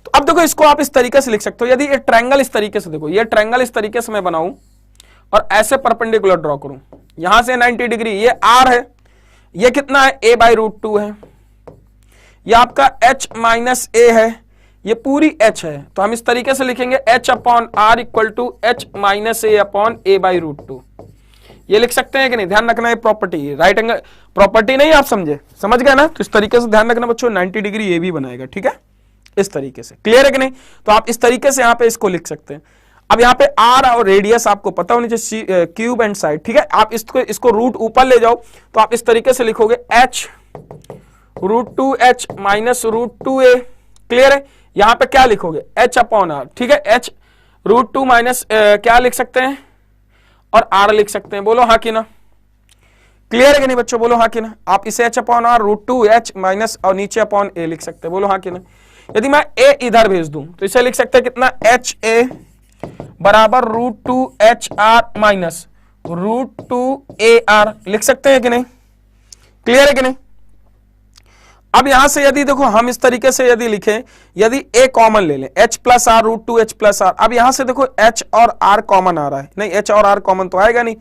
तो अब देखो इसको आप इस तरीके से लिख सकते हो, यदि ये ट्रायंगल इस तरीके से, देखो ये ट्रायंगल इस तरीके से मैं बनाऊं और ऐसे परपेंडिकुलर ड्रॉ करूं, यहां से 90 डिग्री, ये r है, ये कितना है a/√2 है, ये आपका h माइनस ए है, ये पूरी h है, तो हम इस तरीके से लिखेंगे h/r equal to h minus a/√2। ये लिख सकते हैं कि नहीं, ध्यान रखना है प्रॉपर्टी, राइट एंगल प्रॉपर्टी नहीं, आप समझ गए ना। तो इस तरीके से ध्यान रखना बच्चों, 90 डिग्री ये भी बनाएगा, ठीक है, इस तरीके से, क्लियर है कि नहीं। तो आप इस तरीके से यहाँ पे इसको लिख सकते हैं। अब यहाँ पे r और रेडियस आपको पता होनी चाहिए, क्यूब एंड साइड, ठीक है। आप इसको रूट ऊपर ले जाओ तो आप इस तरीके से लिखोगे h√2h माइनस √2a, क्लियर है। यहां पे क्या लिखोगे h/r, ठीक है, h√2 माइनस क्या लिख सकते हैं और r लिख सकते हैं, बोलो हाँ कि ना। क्लियर है कि नहीं बच्चों, बोलो हाँ कि ना। आप इसे h/r √2h माइनस और नीचे अपॉन a लिख सकते हैं, बोलो हाँ कि ना। यदि मैं a इधर भेज दूं तो इसे लिख सकते हैं कितना, ha बराबर √2hr माइनस √2ar लिख सकते हैं कि नहीं, क्लियर है कि नहीं। अब यहां से यदि देखो हम इस तरीके से यदि लिखें, यदि a कॉमन ले लें, h+r √2h+r, अब यहां से देखो h और r कॉमन आ रहा है, नहीं h और r कॉमन तो आएगा नहीं,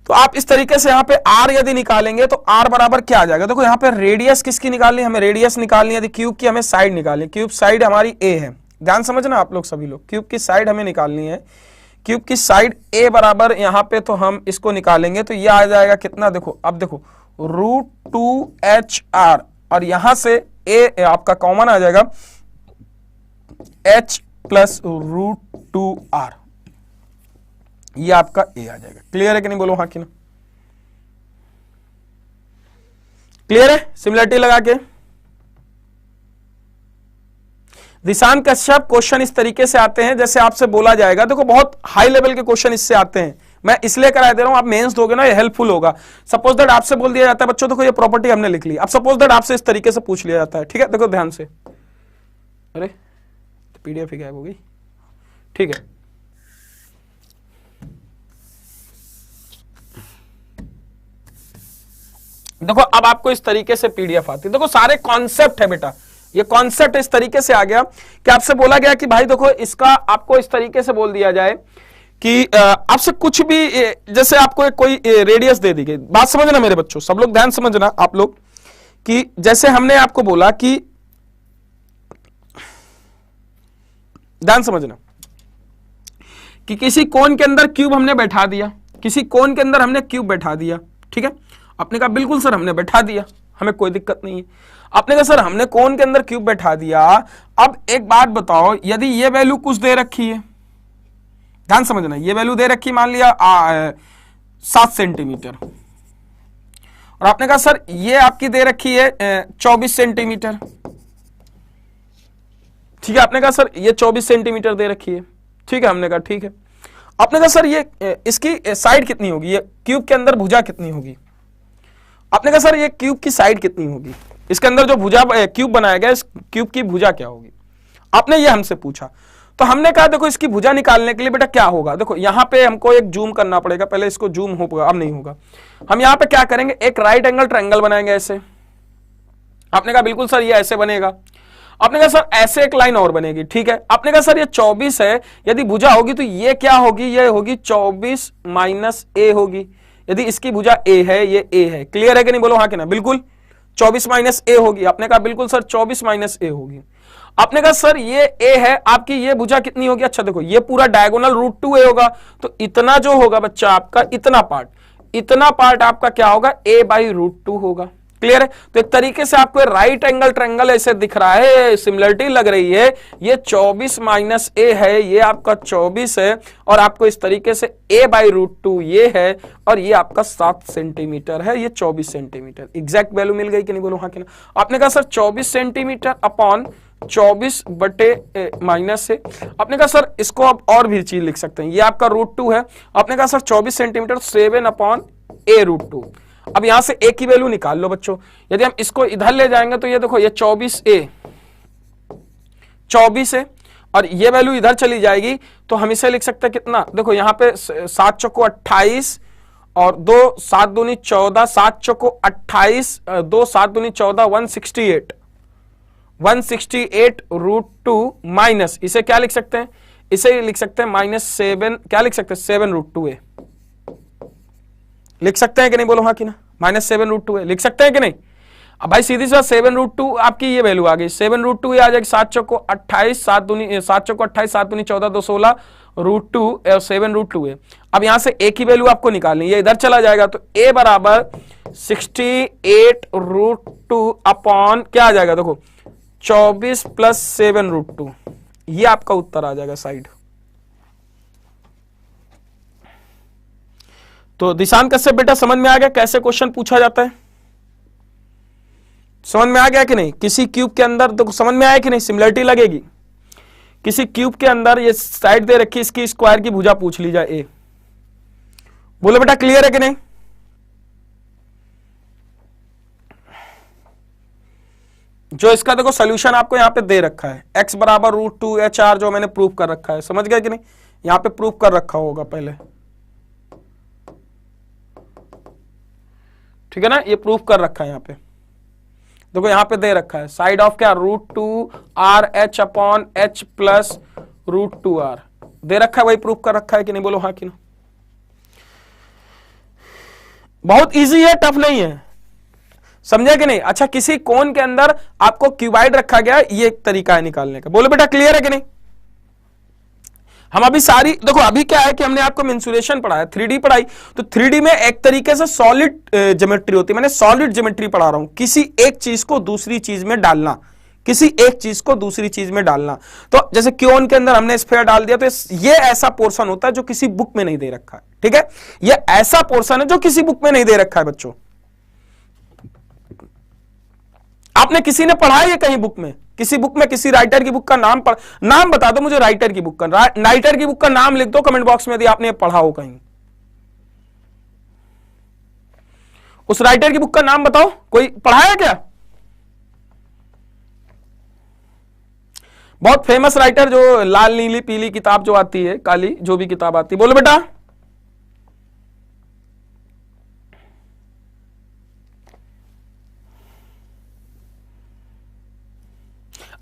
तो आप इस तरीके से यहां पे r यदि निकालेंगे तो r बराबर क्या आ जाएगा, देखो यहां पे रेडियस किसकी निकालनी है, हमें रेडियस निकालनी है, यदि क्यूब की हमें साइड निकालनी, क्यूब साइड हमारी a है, ध्यान समझना आप लोग सभी लोग, क्यूब की साइड हमें निकालनी है, क्यूब की साइड a बराबर यहां पे तो हम इसको निकालेंगे तो ये आ जाएगा कितना, देखो अब देखो √2hr और यहां से a आपका कॉमन आ जाएगा h प्लस √2r, ये आपका a आ जाएगा, क्लियर है कि नहीं, बोलो हाँ कि ना। क्लियर है, सिमिलरिटी लगा के। दिशान कश्यप क्वेश्चन इस तरीके से आते हैं जैसे आपसे बोला जाएगा, देखो बहुत हाई लेवल के क्वेश्चन इससे आते हैं, मैं इसलिए करा दे रहा हूं, आप मेंस दोगे ना ये हेल्पफुल होगा। सपोज दैट आपसे बोल दिया जाता है बच्चों, देखो ये प्रॉपर्टी हमने लिख ली, अब सपोज दैट आपसे इस तरीके से पूछ लिया जाता है, ठीक है, देखो ध्यान से, अरे तो पीडीएफ ही गायब हो गई, ठीक है। देखो अब आपको इस तरीके से पीडीएफ आती है, देखो सारे कॉन्सेप्ट है बेटा, ये कॉन्सेप्ट इस तरीके से आ गया कि आपसे बोला गया कि भाई देखो इसका आपको इस तरीके से बोल दिया जाए कि आपसे कुछ भी, जैसे आपको कोई रेडियस दे दी गई, बात समझना मेरे बच्चों, सब लोग ध्यान समझना आप लोग, कि जैसे हमने आपको बोला कि ध्यान समझना कि किसी कोन के अंदर क्यूब हमने बैठा दिया, किसी कोन के अंदर हमने क्यूब बैठा दिया, ठीक है। आपने कहा बिल्कुल सर हमने बैठा दिया, हमें कोई दिक्कत नहीं है। आपने कहा सर हमने कोन के अंदर क्यूब बैठा दिया, अब एक बात बताओ, यदि ये वैल्यू कुछ दे रखी है, ध्यान समझना, ये वैल्यू दे रखी मान लिया 7 सेंटीमीटर, और आपने कहा सर ये आपकी दे रखी है 24 सेंटीमीटर, ठीक है। आपने कहा सर ये 24 सेंटीमीटर दे रखी है, ठीक है, हमने कहा ठीक है। आपने कहा सर ये इसकी साइड कितनी होगी, ये क्यूब के अंदर भुजा कितनी होगी, आपने कहा सर ये क्यूब की साइड कितनी होगी, इसके अंदर जो भुजा क्यूब बनाया गया इस क्यूब की भुजा क्या होगी, आपने ये हमसे पूछा। तो हमने कहा देखो इसकी भुजा निकालने के लिए बेटा क्या होगा, देखो यहां पे हमको एक जूम करना पड़ेगा, पहले इसको जूम होगा, अब नहीं होगा। हम यहां पे क्या करेंगे, एक राइट एंगल ट्रायंगल बनाएंगे ऐसे। आपने कहा बिल्कुल सर ये ऐसे बनेगा। आपने कहा सर ऐसे एक लाइन और बनेगी, ठीक है। आपने कहा सर ये 24 है, यदि भुजा होगी तो ये क्या होगी, ये होगी 24 माइनस ए होगी, यदि इसकी भुजा ए है, ये ए है, क्लियर है कि नहीं, बोलो हाँ कि ना, बिल्कुल 24 माइनस ए होगी। आपने कहा बिल्कुल सर 24 माइनस ए होगी। आपने कहा सर ये ए है, आपकी ये भुजा कितनी होगी? अच्छा देखो ये पूरा डायगोनल √2a होगा, तो इतना जो होगा बच्चा आपका, इतना पार्ट आपका क्या होगा? a/√2 होगा। क्लियर है? तो एक तरीके से आपको राइट एंगल ट्रायंगल ऐसे दिख रहा है, सिमिलरिटी लग रही है, ये 24 माइनस ए है, ये आपका 24 है, और आपको इस तरीके से a/√2 ये है, और ये आपका 7 सेंटीमीटर है, ये 24 सेंटीमीटर। एग्जैक्ट वैल्यू मिल गई कि नहीं? बोलो हाँ कि ना। आपने कहा सर 24 सेंटीमीटर अपॉन 24 बटे माइनस से। आपने कहा सर इसको आप और भी चीज लिख सकते हैं, ये आपका √2 है। आपने कहा सर 24 सेंटीमीटर 7/a√2। अब यहां से a की वैल्यू निकाल लो बच्चों। यदि हम इसको इधर ले जाएंगे तो ये देखो ये 24 है, और ये वैल्यू इधर चली जाएगी, तो हम इसे लिख सकते हैं कितना? देखो यहां पे 7 चौको 28 और 2 7 दूनी 14, 7 चौको 28, 2 7 दूनी 14, 168 √2 माइनस, इसे क्या लिख सकते हैं? इसे लिख सकते हैं -7, क्या लिख सकते हैं? 7√2a लिख सकते हैं कि नहीं? बोलो हाँ कि ना। -7√2a लिख सकते हैं कि नहीं? अब भाई सीधी सी बात, 7√2 आपकी ये वैल्यू आ गई, 7√2 आ जाएगी। 7 चौको 28, 7 दूनी 14, 2 16 √2 और 7√2a। अब यहां से a की वैल्यू आपको निकालनी, ये इधर चला जाएगा, तो a बराबर 68 √2 अपॉन क्या आ जाएगा? देखो 24 प्लस 7√2, ये आपका उत्तर आ जाएगा साइड। तो दिशांत कश्यप बेटा समझ में आ गया कैसे क्वेश्चन पूछा जाता है? समझ में आ गया कि नहीं? किसी क्यूब के अंदर तो समझ में आया कि नहीं? सिमिलरिटी लगेगी। किसी क्यूब के अंदर ये साइड दे रखी, इसकी स्क्वायर की भुजा पूछ ली जाए ए। बोलो बेटा क्लियर है कि नहीं? जो इसका देखो सोल्यूशन आपको यहां पे दे रखा है, x बराबर √2HR, जो मैंने प्रूव कर रखा है, समझ गए कि नहीं? यहां पे प्रूव कर रखा होगा पहले, ठीक है ना? ये प्रूफ कर रखा है यहां पे, देखो यहां पे दे रखा है साइड ऑफ क्या? √2RH upon H plus √2R दे रखा है, वही प्रूफ कर रखा है कि नहीं? बोलो हाँ कि ना। बहुत इजी है, टफ नहीं है, समझे कि नहीं? अच्छा किसी कोन के अंदर आपको क्यूबाइड रखा गया, ये एक तरीका है निकालने का। बोलो बेटा क्लियर है कि नहीं? हम अभी सारी देखो, अभी क्या है कि हमने आपको मेंसुरेशन पढ़ाया, 3D पढ़ाई, तो 3D में एक तरीके से सॉलिड ज्योमेट्री होती है, मैंने सॉलिड ज्योमेट्री पढ़ा रहा हूं, किसी एक चीज को दूसरी चीज में डालना, किसी एक चीज को दूसरी चीज में डालना। तो जैसे क्योन के अंदर हमने स्फीयर डाल दिया, तो ये ऐसा पोर्शन होता है जो किसी बुक में नहीं दे रखा है, ठीक है? ये ऐसा पोर्शन है जो किसी बुक में नहीं दे रखा है बच्चों। आपने किसी ने पढ़ा है कहीं बुक में? किसी बुक में किसी राइटर की बुक का नाम नाम बता दो मुझे, राइटर की बुक का, राइटर की बुक का नाम लिख दो कमेंट बॉक्स में यदि आपने पढ़ा हो कहीं। उस राइटर की बुक का नाम बताओ, कोई पढ़ा है क्या? बहुत फेमस राइटर, जो लाल नीली पीली किताब जो आती है, काली जो भी किताब आती है, बोलो बेटा।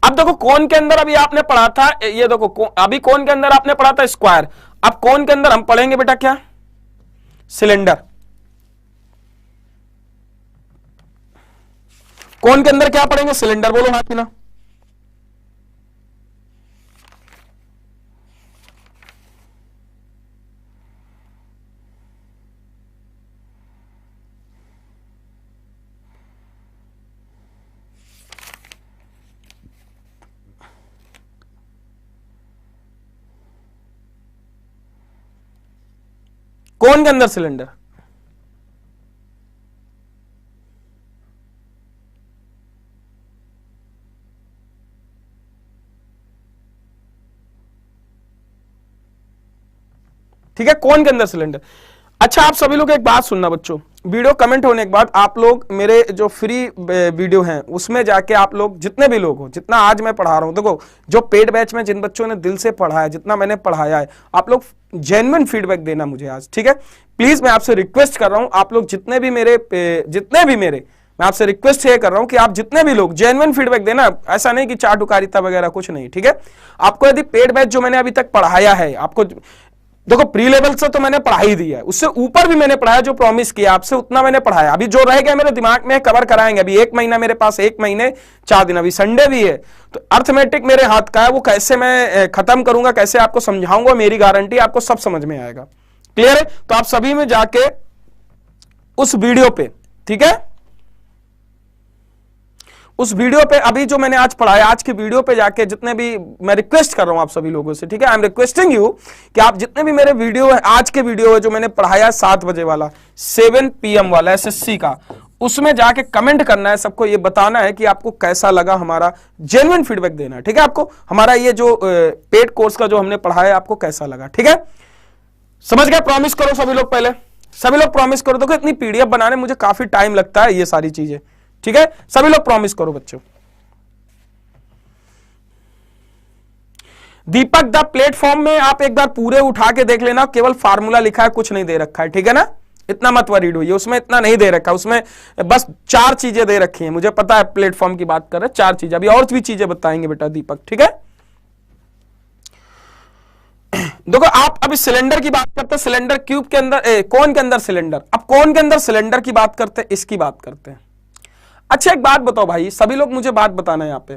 अब देखो कोन के अंदर अभी आपने पढ़ा था, ये देखो अभी कोन के अंदर आपने पढ़ा था स्क्वायर, अब कोन के अंदर हम पढ़ेंगे बेटा क्या? सिलेंडर। कोन के अंदर क्या पढ़ेंगे? सिलेंडर। बोलो हाँ कि ना। कोन के अंदर सिलेंडर। ठीक है, कोन के अंदर सिलेंडर। अच्छा आप सभी लोग एक बात सुनना बच्चों, वीडियो कमेंट होने के बाद आप लोग मेरे जो फ्री वीडियो हैं उसमें जाके आप लोग जितने भी लोग हो, जितना आज मैं पढ़ा रहा हूं, देखो जो पेड बैच में जिन बच्चों ने दिल से पढ़ा है, जितना मैंने पढ़ाया है, आप लोग जेन्युइन फीडबैक देना मुझे आज, ठीक है? प्लीज मैं आपसे रिक्वेस्ट कर रहा हूं, आप लोग जितने भी मेरे मैं आपसे रिक्वेस्ट ये कर रहा हूं कि आप जितने भी लोग जेन्युइन फीडबैक देना, ऐसा नहीं कि चाटुकारिता वगैरह कुछ नहीं, ठीक है? आपको यदि पेड बैच जो मैंने अभी तक पढ़ाया है, आपको देखो प्री लेवल से तो मैंने पढ़ा ही दिया है, उससे ऊपर भी मैंने पढ़ाया, जो प्रॉमिस किया आपसे उतना मैंने पढ़ाया। अभी जो रह गया मेरे दिमाग में कवर कराएंगे। अभी 1 महीना मेरे पास, 1 महीने 4 दिन, अभी संडे भी है, तो अर्थमेटिक मेरे हाथ का है, वो कैसे मैं खत्म करूंगा, कैसे आपको समझाऊंगा, मेरी गारंटी आपको सब समझ में आएगा। क्लियर है? तो आप सभी में जाके उस वीडियो पे, ठीक है, उस वीडियो पे अभी जो मैंने आज पढ़ाया, आज की वीडियो पे जाके जितने भी, मैं रिक्वेस्ट कर रहा हूं आप सभी लोगों से, ठीक है, आई एम रिक्वेस्टिंग यू कि आप जितने भी मेरे वीडियो है, आज के वीडियो है जो मैंने पढ़ाया 7 बजे वाला, 7 PM वाला SSC का, उसमें जाके कमेंट करना है, सबको ये बताना है कि आपको कैसा लगा, हमारा जेन्युइन फीडबैक देना है, ठीक है, आपको हमारा ये जो पेड कोर्स का जो हमने पढ़ाया आपको कैसा लगा, ठीक है, समझ गए? प्रॉमिस करो सभी लोग, पहले सभी लोग प्रॉमिस करो। देखो इतनी PDF बनाने मुझे काफी टाइम लगता है, ये सारी चीजें, ठीक है, सभी लोग प्रॉमिस करो बच्चों। दीपक द प्लेटफॉर्म में आप एक बार पूरे उठा के देख लेना, केवल फार्मूला लिखा है, कुछ नहीं दे रखा है, ठीक है ना, इतना मत वरीड होइए, उसमें इतना नहीं दे रखा, उसमें बस 4 चीजें दे रखी हैं, मुझे पता है प्लेटफॉर्म की बात कर रहे हैं, 4 चीजें, अभी और भी चीजें बताएंगे बेटा दीपक, ठीक है। देखो आप अभी सिलेंडर की बात करते हैं, सिलेंडर क्यूब के अंदर, कोन के अंदर सिलेंडर, अब कोन के अंदर सिलेंडर की बात करते हैं, इसकी बात करते हैं। अच्छा एक बात बताओ भाई, सभी लोग मुझे बात बताना है यहां पे,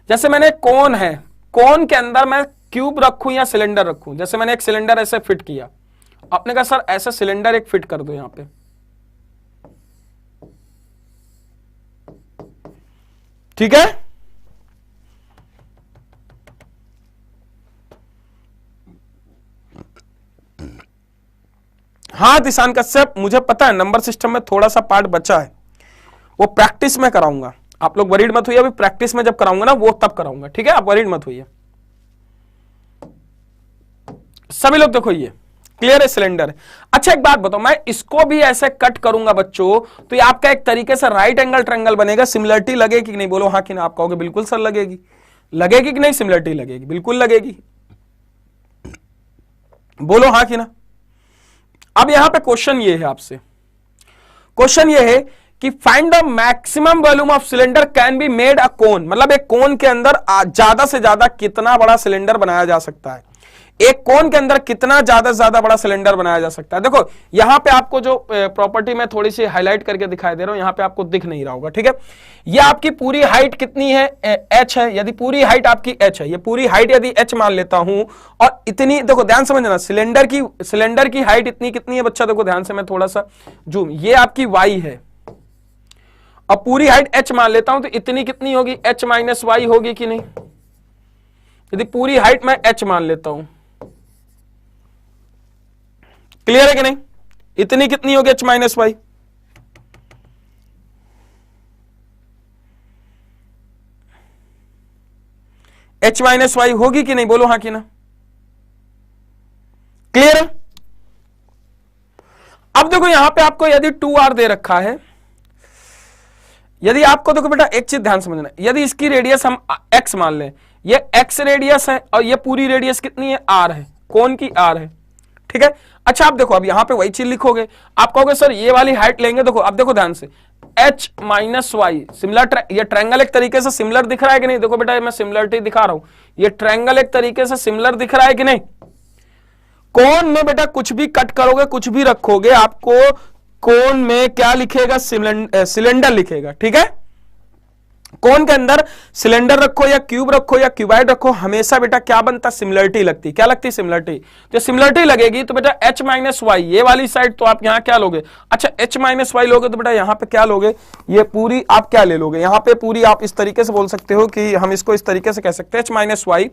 जैसे मैंने कोन है, कोन के अंदर मैं क्यूब रखूं या सिलेंडर रखूं, जैसे मैंने एक सिलेंडर ऐसे फिट किया, आपने कहा सर ऐसा सिलेंडर एक फिट कर दो यहां पे, ठीक है, हाँ दिशान कश्यप, मुझे पता है नंबर सिस्टम में थोड़ा सा पार्ट बचा है, वो प्रैक्टिस में कराऊंगा, आप लोग वरीड मत होइए, अभी प्रैक्टिस में जब कराऊंगा ना वो तब कराऊंगा, ठीक है, आप वरीड मत होइए। सभी लोग देखो ये क्लियर है, सिलेंडर है। अच्छा एक बात बताओ, मैं इसको भी ऐसे कट करूंगा बच्चों, तो ये आपका एक तरीके से राइट एंगल ट्रायंगल बनेगा, सिमिलरिटी लगेगी कि नहीं, बोलो हाँ कि ना, आप कहोगे बिल्कुल सर लगेगी, लगेगी कि नहीं, सिमिलरिटी लगेगी, बिल्कुल लगेगी, बोलो हाँ कि ना। अब यहां पे क्वेश्चन ये है आपसे, क्वेश्चन ये है कि find the maximum volume of cylinder can be made a cone, मतलब एक कोन के अंदर ज्यादा से ज्यादा कितना बड़ा सिलेंडर बनाया जा सकता है, एक कोन के अंदर कितना ज्यादा से ज्यादा बड़ा सिलेंडर बनाया जा सकता है। देखो यहां पे आपको जो प्रॉपर्टी में थोड़ी सी हाईलाइट करके दिखाई दे रहा हूं, यहां पे आपको दिख नहीं रहा होगा, ठीक है, ये आपकी पूरी हाइट कितनी है, h है, यदि पूरी हाइट आपकी h है, ये पूरी हाइट यदि h मान लेता हूं, और इतनी, देखो ध्यान समझना, सिलेंडर की हाइट इतनी कितनी है बच्चा, देखो ध्यान से, मैं थोड़ा सा जूम, ये आपकी y है, अब पूरी हाइट h मान लेता हूं, तो इतनी कितनी होगी, h माइनस वाई होगी कि नहीं, यदि पूरी हाइट मैं h मान लेता हूं, क्लियर है कि नहीं, इतनी कितनी होगी, h minus y, h minus y होगी कि नहीं, बोलो हाँ कि ना, क्लियर है। अब देखो यहां पे आपको यदि 2r दे रखा है, यदि आपको, देखो बेटा एक चीज ध्यान समझना, यदि इसकी रेडियस हम x मान लें, ये x रेडियस है और ये पूरी रेडियस कितनी है, r है, कोन की r है, ठीक है। अच्छा आप देखो, अब यहां पे वही चीज लिखोगे, आप कहोगे सर ये वाली हाइट लेंगे, देखो अब देखो ध्यान से, h माइनस वाई सिमिलर, ये ट्रायंगल एक तरीके से सिमिलर दिख रहा है कि नहीं, देखो बेटा मैं सिमिलरिटी दिखा रहा हूं, ये ट्रायंगल एक तरीके से सिमिलर दिख रहा है कि नहीं, कोन में बेटा कुछ भी कट करोगे, कुछ भी रखोगे, आपको कोन में क्या लिखेगा, सिलेंडर लिखेगा, ठीक है, कोन के अंदर सिलेंडर रखो या क्यूब रखो या क्यूबाइड रखो, हमेशा बेटा क्या बनता, सिमिलरिटी लगती, क्या लगती, सिमिलरिटी, तो सिमिलरिटी लगेगी तो बेटा h माइनस वाई, ये वाली साइड तो आप यहां क्या लोगे, अच्छा h माइनस वाई लोगे तो बेटा यहां पे क्या लोगे, ये पूरी आप क्या ले लोगे, यहां पे पूरी आप इस तरीके से बोल सकते हो कि हम इसको इस तरीके से कह सकते हैं h minus y,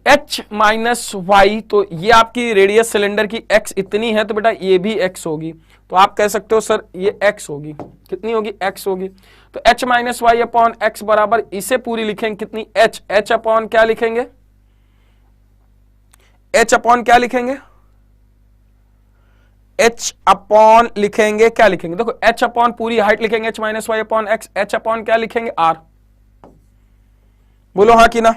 h minus y, तो ये आपकी रेडियस सिलेंडर की x इतनी है, तो बेटा ये भी x होगी, तो आप कह सकते हो सर ये x होगी, कितनी होगी, x होगी, तो h minus y upon x बराबर, इसे पूरी लिखेंगे कितनी, h अपॉन क्या लिखेंगे, h अपॉन क्या लिखेंगे, h अपॉन लिखेंगे, क्या लिखेंगे, देखो h अपॉन पूरी हाइट लिखेंगे, h minus y upon x, h upon क्या लिखेंगे, r, बोलो हाँ कि ना,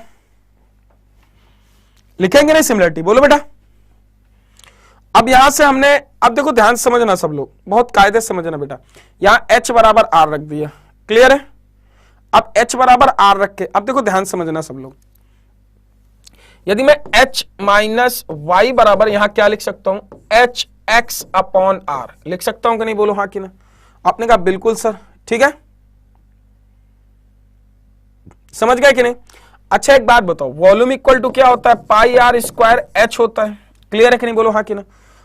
लिखेंगे नहीं सिमिलरिटी, बोलो बेटा। अब यहां से हमने, अब देखो ध्यान से समझना सब लोग, बहुत कायदे से समझना बेटा, यहां h बराबर r रख दिया, क्लियर है, अब h बराबर r रख के, अब देखो ध्यान से समझना सब लोग, यदि मैं h माइनस वाई बराबर यहां क्या लिख सकता हूं, एच एक्स अपॉन आर लिख सकता हूं कि नहीं, बोलो हाँ कि ना। आपने कहा बिल्कुल सर, ठीक है, समझ गए कि नहीं। अच्छा एक बात बताओ, वॉल्यूम इक्वल टू क्या होता है, पाई आर स्क्वायर एच होता है, क्लियर है कि नहीं, बोलो हाँ कि ना।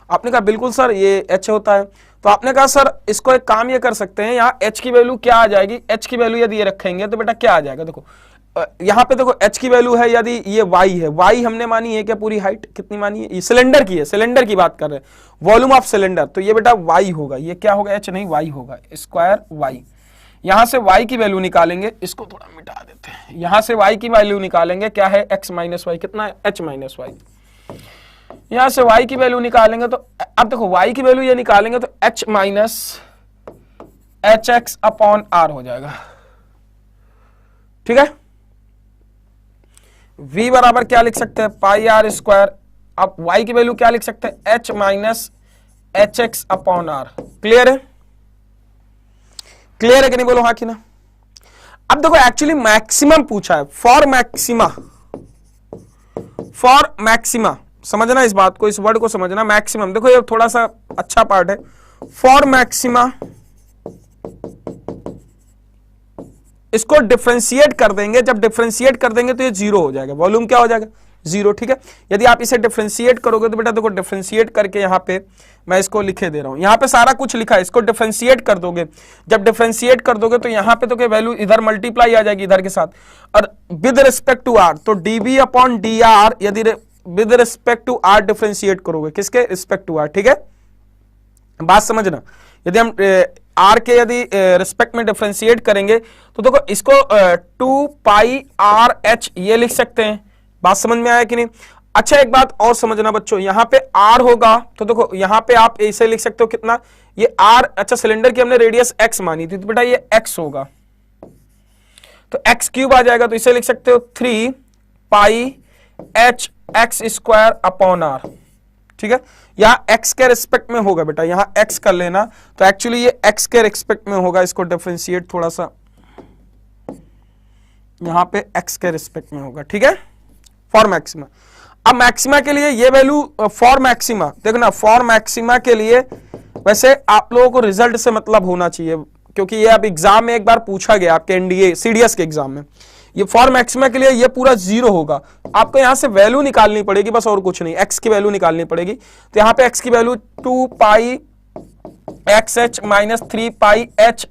आपने कहा बिल्कुल सर ये एच होता है, तो आपने कहा सर इसको एक काम ये कर सकते हैं, यहाँ एच की वैल्यू क्या आ जाएगी, एच की वैल्यू यदि ये रखेंगे तो बेटा क्या आ जाएगा, देखो यहाँ पे देखो एच की वैल्यू है, यदि ये वाई है, वाई हमने मानी है क्या, पूरी हाइट कितनी मानी है, ये सिलेंडर की है, सिलेंडर की बात कर रहे हैं, वॉल्यूम ऑफ सिलेंडर, तो ये बेटा वाई होगा, ये क्या होगा, एच नहीं वाई होगा, स्क्वायर वाई। यहां से y की वैल्यू निकालेंगे, इसको थोड़ा मिटा देते हैं, यहां से y की वैल्यू निकालेंगे, क्या है x माइनस वाई, कितना है h माइनस वाई। यहां से y की वैल्यू निकालेंगे तो अब देखो y की वैल्यू ये निकालेंगे तो h minus h x upon r हो जाएगा, ठीक है। v बराबर क्या लिख सकते हैं, पाई आर स्क्वायर, अब y की वैल्यू क्या लिख सकते हैं, h minus h x upon r, clear है, क्लियर है कि नहीं, बोलो हाँ कि ना। अब देखो एक्चुअली मैक्सिमम पूछा है, फॉर मैक्सिमा, फॉर मैक्सिमा, समझना इस बात को, इस वर्ड को समझना, मैक्सिमम, देखो ये थोड़ा सा अच्छा पार्ट है, फॉर मैक्सिमा, इसको डिफरेंशिएट कर देंगे, जब डिफरेंशिएट कर देंगे तो ये जीरो हो जाएगा, वॉल्यूम क्या हो जाएगा, जीरो, ठीक है। यदि आप इसे डिफरेंशिएट करोगे तो बेटा देखो डिफरेंशिएट करके यहां पे मैं इसको लिखे दे रहा हूं, यहां पे सारा कुछ लिखा है, इसको डिफरेंशिएट कर दोगे, जब डिफरेंशिएट कर दोगे तो यहां पे तो क्या वैल्यू इधर मल्टीप्लाई आ जाएगी इधर के साथ, और विद रिस्पेक्ट टू आर, तो डीबी अपॉन डी आर, यदि with respect to r differentiate करोगे, किसके रिस्पेक्ट टू आर, ठीक है, बात समझना। यदि हम आर के यदि रिस्पेक्ट में डिफरेंशिएट करेंगे तो देखो इसको 2 पाई आर एच ये लिख सकते हैं, बात समझ में आया कि नहीं। अच्छा एक बात और समझना बच्चों, यहां पे r होगा तो देखो यहां पे आप ऐसे लिख सकते हो, कितना ये r, अच्छा सिलेंडर की हमने रेडियस x मानी थी तो बेटा ये x होगा, तो x क्यूब आ जाएगा, तो इसे लिख सकते हो 3 pi h x square upon r, ठीक है। यहां x के रिस्पेक्ट में होगा बेटा, यहां x कर लेना, तो एक्चुअली ये x के रिस्पेक्ट में होगा, इसको डिफरेंशिएट थोड़ा सा, यहां पे x के रिस्पेक्ट में होगा, ठीक है, फॉर मैक्सिमा। अब मैक्सिमा के लिए ये वैल्यू, फॉर मैक्सिमा देखो ना, फॉर मैक्सिमा के लिए वैसे आप लोगों को रिजल्ट से मतलब होना चाहिए, क्योंकि ये अब एग्जाम में एक बार पूछा गया आपके एनडीए सीडीएस के एग्जाम में, ये फॉर मैक्सिमा के लिए ये पूरा जीरो होगा, आपको यहां से वैल्यू निकालनी पड़ेगी बस, और कुछ नहीं, एक्स की वैल्यू निकालनी पड़ेगी, तो यहां पे एक्स की value 2 pi x h minus 3 pi h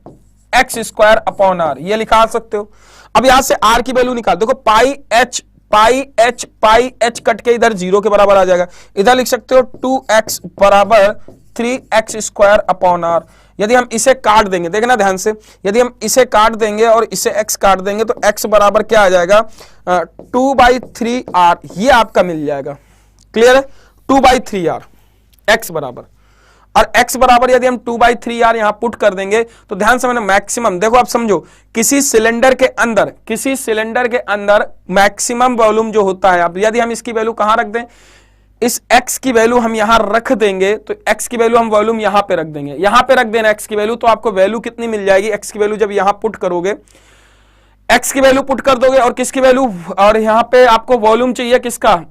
x square upon r ये लिखा सकते हो। अब यहां से आर की वैल्यू निकाल, देखो पाई एच कट के इधर जीरो के बराबर आ जाएगा, इधर लिख सकते हो 2x बराबर 3x स्क्वायर अपॉन आर। यदि हम इसे काट देंगे, देखना ध्यान से, यदि हम इसे काट देंगे और इसे x काट देंगे तो x बराबर क्या आ जाएगा, 2/3r, ये आपका मिल जाएगा, क्लियर है, 2/3r x बराबर, और x बराबर यदि हम 2/3r यहां पुट कर देंगे तो ध्यान से मैंने मैक्सिमम, देखो आप समझो, किसी सिलेंडर के अंदर मैक्सिमम वॉल्यूम जो होता है, अब यदि हम इसकी वैल्यू कहां रख दें, इस x की वैल्यू हम यहां रख देंगे, तो x की वैल्यू हम वॉल्यूम यहां पे रख देंगे, यहां पे रख देना x की वैल्यू, तो आपको वैल्यू कितनी मिल जाएगी, x की वैल्यू जब यहां पुट करोगे, x की वैल्यू पुट कर दोगे और किसकी वैल्यू, और यहां पे आपको वॉल्यूम चाहिए किसका,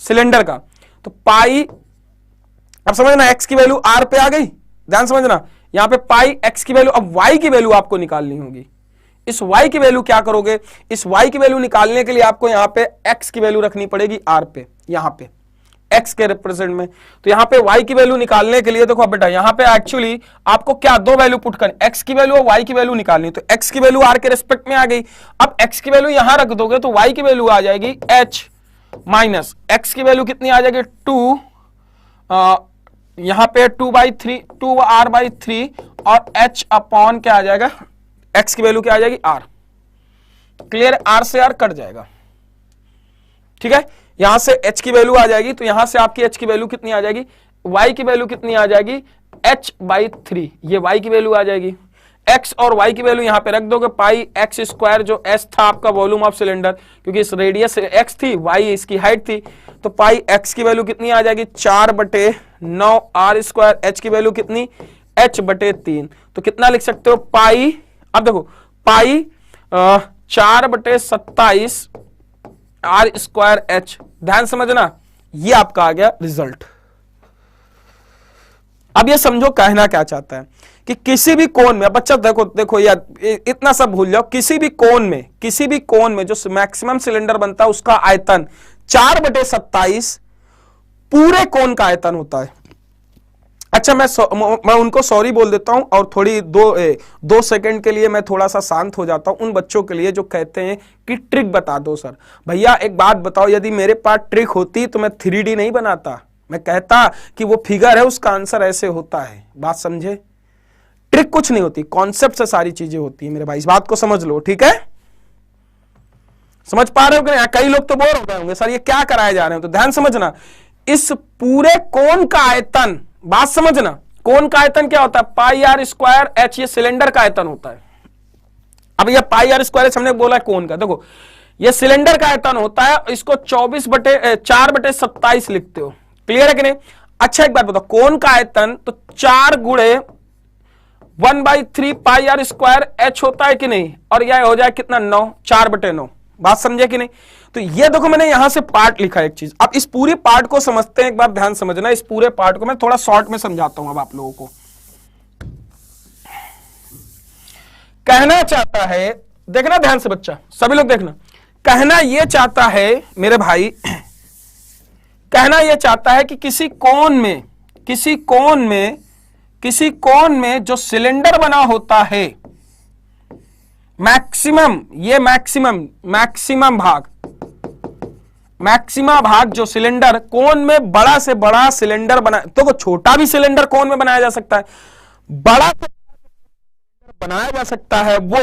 सिलेंडर का, तो पाई, अब समझना x की वैल्यू r पे आ गई, ध्यान समझना, यहां पे पाई x की वैल्यू, अब y की वैल्यू आपको निकालनी होगी, इस y की वैल्यू क्या करोगे, इस y की वैल्यू निकालने के लिए आपको यहां पे x की वैल्यू रखनी पड़ेगी r पे, यहां पे x के रिप्रेजेंट में, तो यहां पे y की वैल्यू निकालने के लिए देखो बेटा यहां पे एक्चुअली आपको क्या दो वैल्यू पुट करनी, x की वैल्यू और y की वैल्यू निकालनी, तो x की वैल्यू r के रिस्पेक्ट में आ गई, अब x की वैल्यू यहां रख दोगे तो y की वैल्यू आ जाएगी h माइनस x की वैल्यू कितनी आ जाएगी 2, यहां पे 2r/3 और h अपॉन क्या आ जाएगा, x की वैल्यू क्या आ जाएगी r, क्लियर, r से r कट जाएगा, ठीक है, यहां से h की वैल्यू आ जाएगी, तो यहां से आपकी h की वैल्यू कितनी आ जाएगी, y की वैल्यू कितनी आ जाएगी h/3, ये y की वैल्यू आ जाएगी, x और y की वैल्यू यहां पे रख दोगे, पाई एक्स स्क्वायर जो s था आपका वॉल्यूम ऑफ सिलेंडर, क्योंकि इस रेडियस x थी, y इसकी हाइट थी, तो पाई x की वैल्यू कितनी आ जाएगी 4/9 r स्क्वायर, h की वैल्यू कितनी h/3, तो कितना लिख सकते हो पाई, अब देखो पाई 4/27 आर स्क्वायर एच। ध्यान समझना, ये आपका आ गया रिजल्ट। अब ये समझो कहना क्या चाहता है कि किसी भी कोण में, बच्चा देखो देखो यार, इतना सब भूल जाओ, किसी भी कोण में जो मैक्सिमम सिलेंडर बनता है उसका आयतन 4/27 पूरे कोण का आयतन होता है। अच्छा, मैं उनको सॉरी बोल देता हूं और थोड़ी 2 सेकंड के लिए मैं थोड़ा सा शांत हो जाता हूं उन बच्चों के लिए जो कहते हैं कि ट्रिक बता दो सर। भैया एक बात बताओ, यदि मेरे पास ट्रिक होती तो मैं 3D नहीं बनाता, मैं कहता कि वो फिगर है उसका आंसर ऐसे होता है। बात समझे? ट्रिक कुछ नहीं होती, कॉन्सेप्ट से सारी चीजें होती है मेरे भाई, इस बात को समझ लो, ठीक है? समझ पा रहे हो कि नहीं? कई लोग तो बोर हो गए होंगे, सर ये क्या कराए जा रहे हैं, तो ध्यान समझना, इस पूरे कोण का आयतन, बात समझना, कोण का आयतन क्या होता है? पाई आर स्क्वायर एच, ये सिलेंडर का आयतन होता है। अब ये पाई आर स्क्वायर एच हमने बोला है कोण का, देखो ये सिलेंडर का आयतन होता है, इसको 4/27 लिखते हो, क्लियर है कि नहीं? अच्छा एक बात बताओ, कोण का आयतन तो 4 गुणे 1/3 पाई आर स्क्वायर एच होता है कि नहीं, और यह हो जाए कितना 9, 4/9। बात समझे कि नहीं? तो ये देखो मैंने यहां से पार्ट लिखा है एक चीज। अब इस पूरी पार्ट को समझते हैं, एक बार ध्यान समझना, इस पूरे पार्ट को मैं थोड़ा शॉर्ट में समझाता हूं अब आप लोगों को। कहना चाहता है, देखना ध्यान से बच्चा, सभी लोग देखना, कहना यह चाहता है मेरे भाई, कहना यह चाहता है कि किसी कोण में जो सिलेंडर बना होता है, मैक्सिमम भाग जो सिलेंडर कोण में बड़ा से बड़ा सिलेंडर बना, तो छोटा भी सिलेंडर कोण में बनाया जा सकता है, बड़ा से बनाया जा सकता है, वो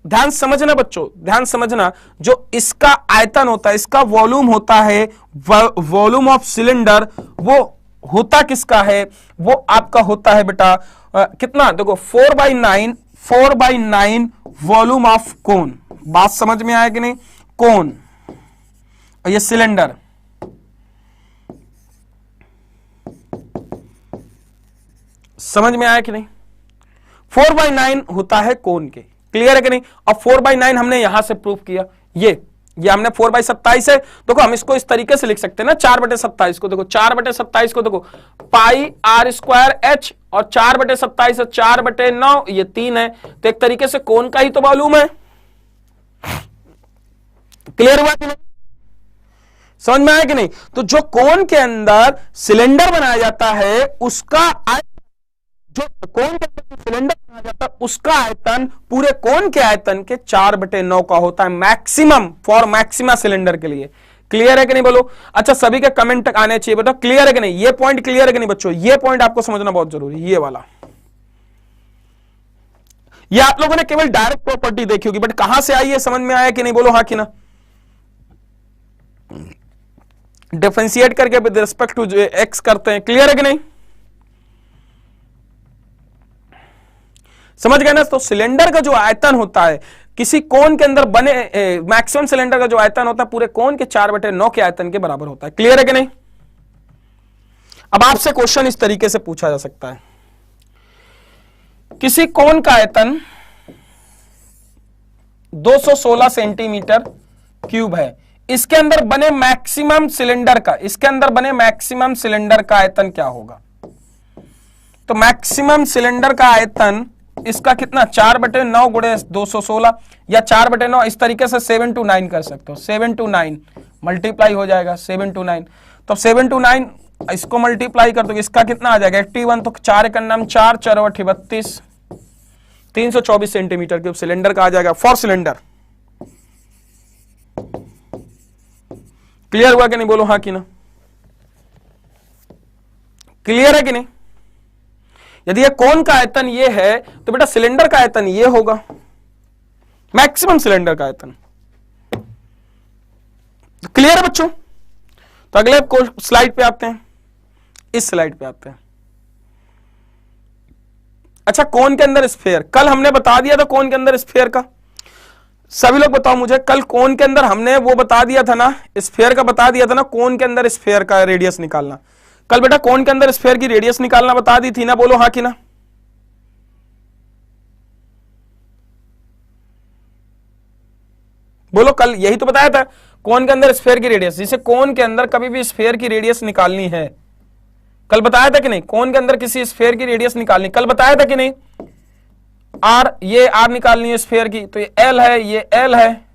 ध्यान समझना बच्चों, ध्यान समझना, जो इसका आयतन होता है, इसका वॉल्यूम होता है, वॉल्यूम ऑफ सिलेंडर, वो होता किसका है? वो आपका होता है बेटा कितना, देखो 4/9 वॉल्यूम ऑफ कोन। बात समझ में आया कि नहीं? कोन और ये सिलेंडर, समझ में आया कि नहीं? 4/9 होता है कोन के, क्लियर है कि नहीं? और 4/9 हमने यहां से प्रूफ किया, ये हमने 4/27 है, देखो हम इसको इस तरीके से लिख सकते हैं ना, 4/27 को देखो, 4/27 को देखो पाई आर स्क्वायर एच, और 4/27 4/9, ये 3 है, तो एक तरीके से कोन का ही तो वॉल्यूम है। क्लियर हुआ कि नहीं? समझ में आया कि नहीं? तो जो कोन के अंदर सिलेंडर बनाया जाता है उसका जो कोन के अंदर सिलेंडर बनाया जाता है उसका आयतन पूरे कोन के आयतन के 4/9 का होता है, मैक्सिमम फॉर मैक्सिमा सिलेंडर के लिए। क्लियर है कि नहीं बोलो? अच्छा सभी के कमेंट आने चाहिए बेटा, क्लियर है कि नहीं? ये पॉइंट क्लियर है कि नहीं बच्चों? ये पॉइंट आपको समझना बहुत जरूरी है, ये वाला। ये आप लोगों ने केवल डायरेक्ट प्रॉपर्टी देखी होगी, बट कहां से आई है समझ में आया कि नहीं? बोलो हाँ कि ना। डिफरेंशिएट करके विद रिस्पेक्ट टू एक्स करते हैं, क्लियर है कि नहीं? समझ गए ना? तो सिलेंडर का जो आयतन होता है किसी कोन के अंदर बने, मैक्सिमम सिलेंडर का जो आयतन होता है पूरे कोन के 4/9 के आयतन के बराबर होता है। क्लियर है कि नहीं? अब आपसे क्वेश्चन इस तरीके से पूछा जा सकता है, किसी कोन का आयतन 216 सेंटीमीटर क्यूब है, इसके अंदर बने मैक्सिमम सिलेंडर का, इसके अंदर बने मैक्सिमम सिलेंडर का आयतन क्या होगा? तो मैक्सिमम सिलेंडर का आयतन इसका कितना, 4/9 गुणे 216, या 4/9 इस तरीके से 7 to 9 कर सकते हो, 7 to 9 मल्टीप्लाई हो जाएगा 7 to 9, तो 7 to 9 इसको मल्टीप्लाई कर दो, इसका कितना आ जाएगा 81, तो 4 का नाम 4 4 32, 324 सेंटीमीटर क्यूब सिलेंडर का आ जाएगा फॉर सिलेंडर। क्लियर हुआ कि नहीं? बोलो हाँ कि ना। क्लियर है कि नहीं? यदि ये कोन का आयतन ये है तो बेटा सिलेंडर का आयतन ये होगा, मैक्सिमम सिलेंडर का आयतन। क्लियर है बच्चों? तो अगले स्लाइड पे आते हैं, इस स्लाइड पे आते हैं। अच्छा कोन के अंदर स्फीयर, कल हमने बता दिया था कोन के अंदर स्फीयर का, सभी लोग बताओ मुझे, कल कोन के अंदर हमने वो बता दिया था ना, स्फीयर का बता दिया था ना, कोन के अंदर स्फीयर का रेडियस निकालना। कल बेटा कोन के अंदर स्फीयर की रेडियस निकालना बता दी थी ना, बोलो हाँ कि ना। बोलो कल यही तो बताया था, कोन के अंदर स्फीयर की रेडियस, जिसे कोन के अंदर कभी भी स्फीयर की रेडियस निकालनी है, कल बताया था कि नहीं, कोन के अंदर किसी स्फीयर की रेडियस निकालनी, कल बताया था कि नहीं, आर, ये आर निकालनी है स्फीयर की, तो ये एल है, ये एल है,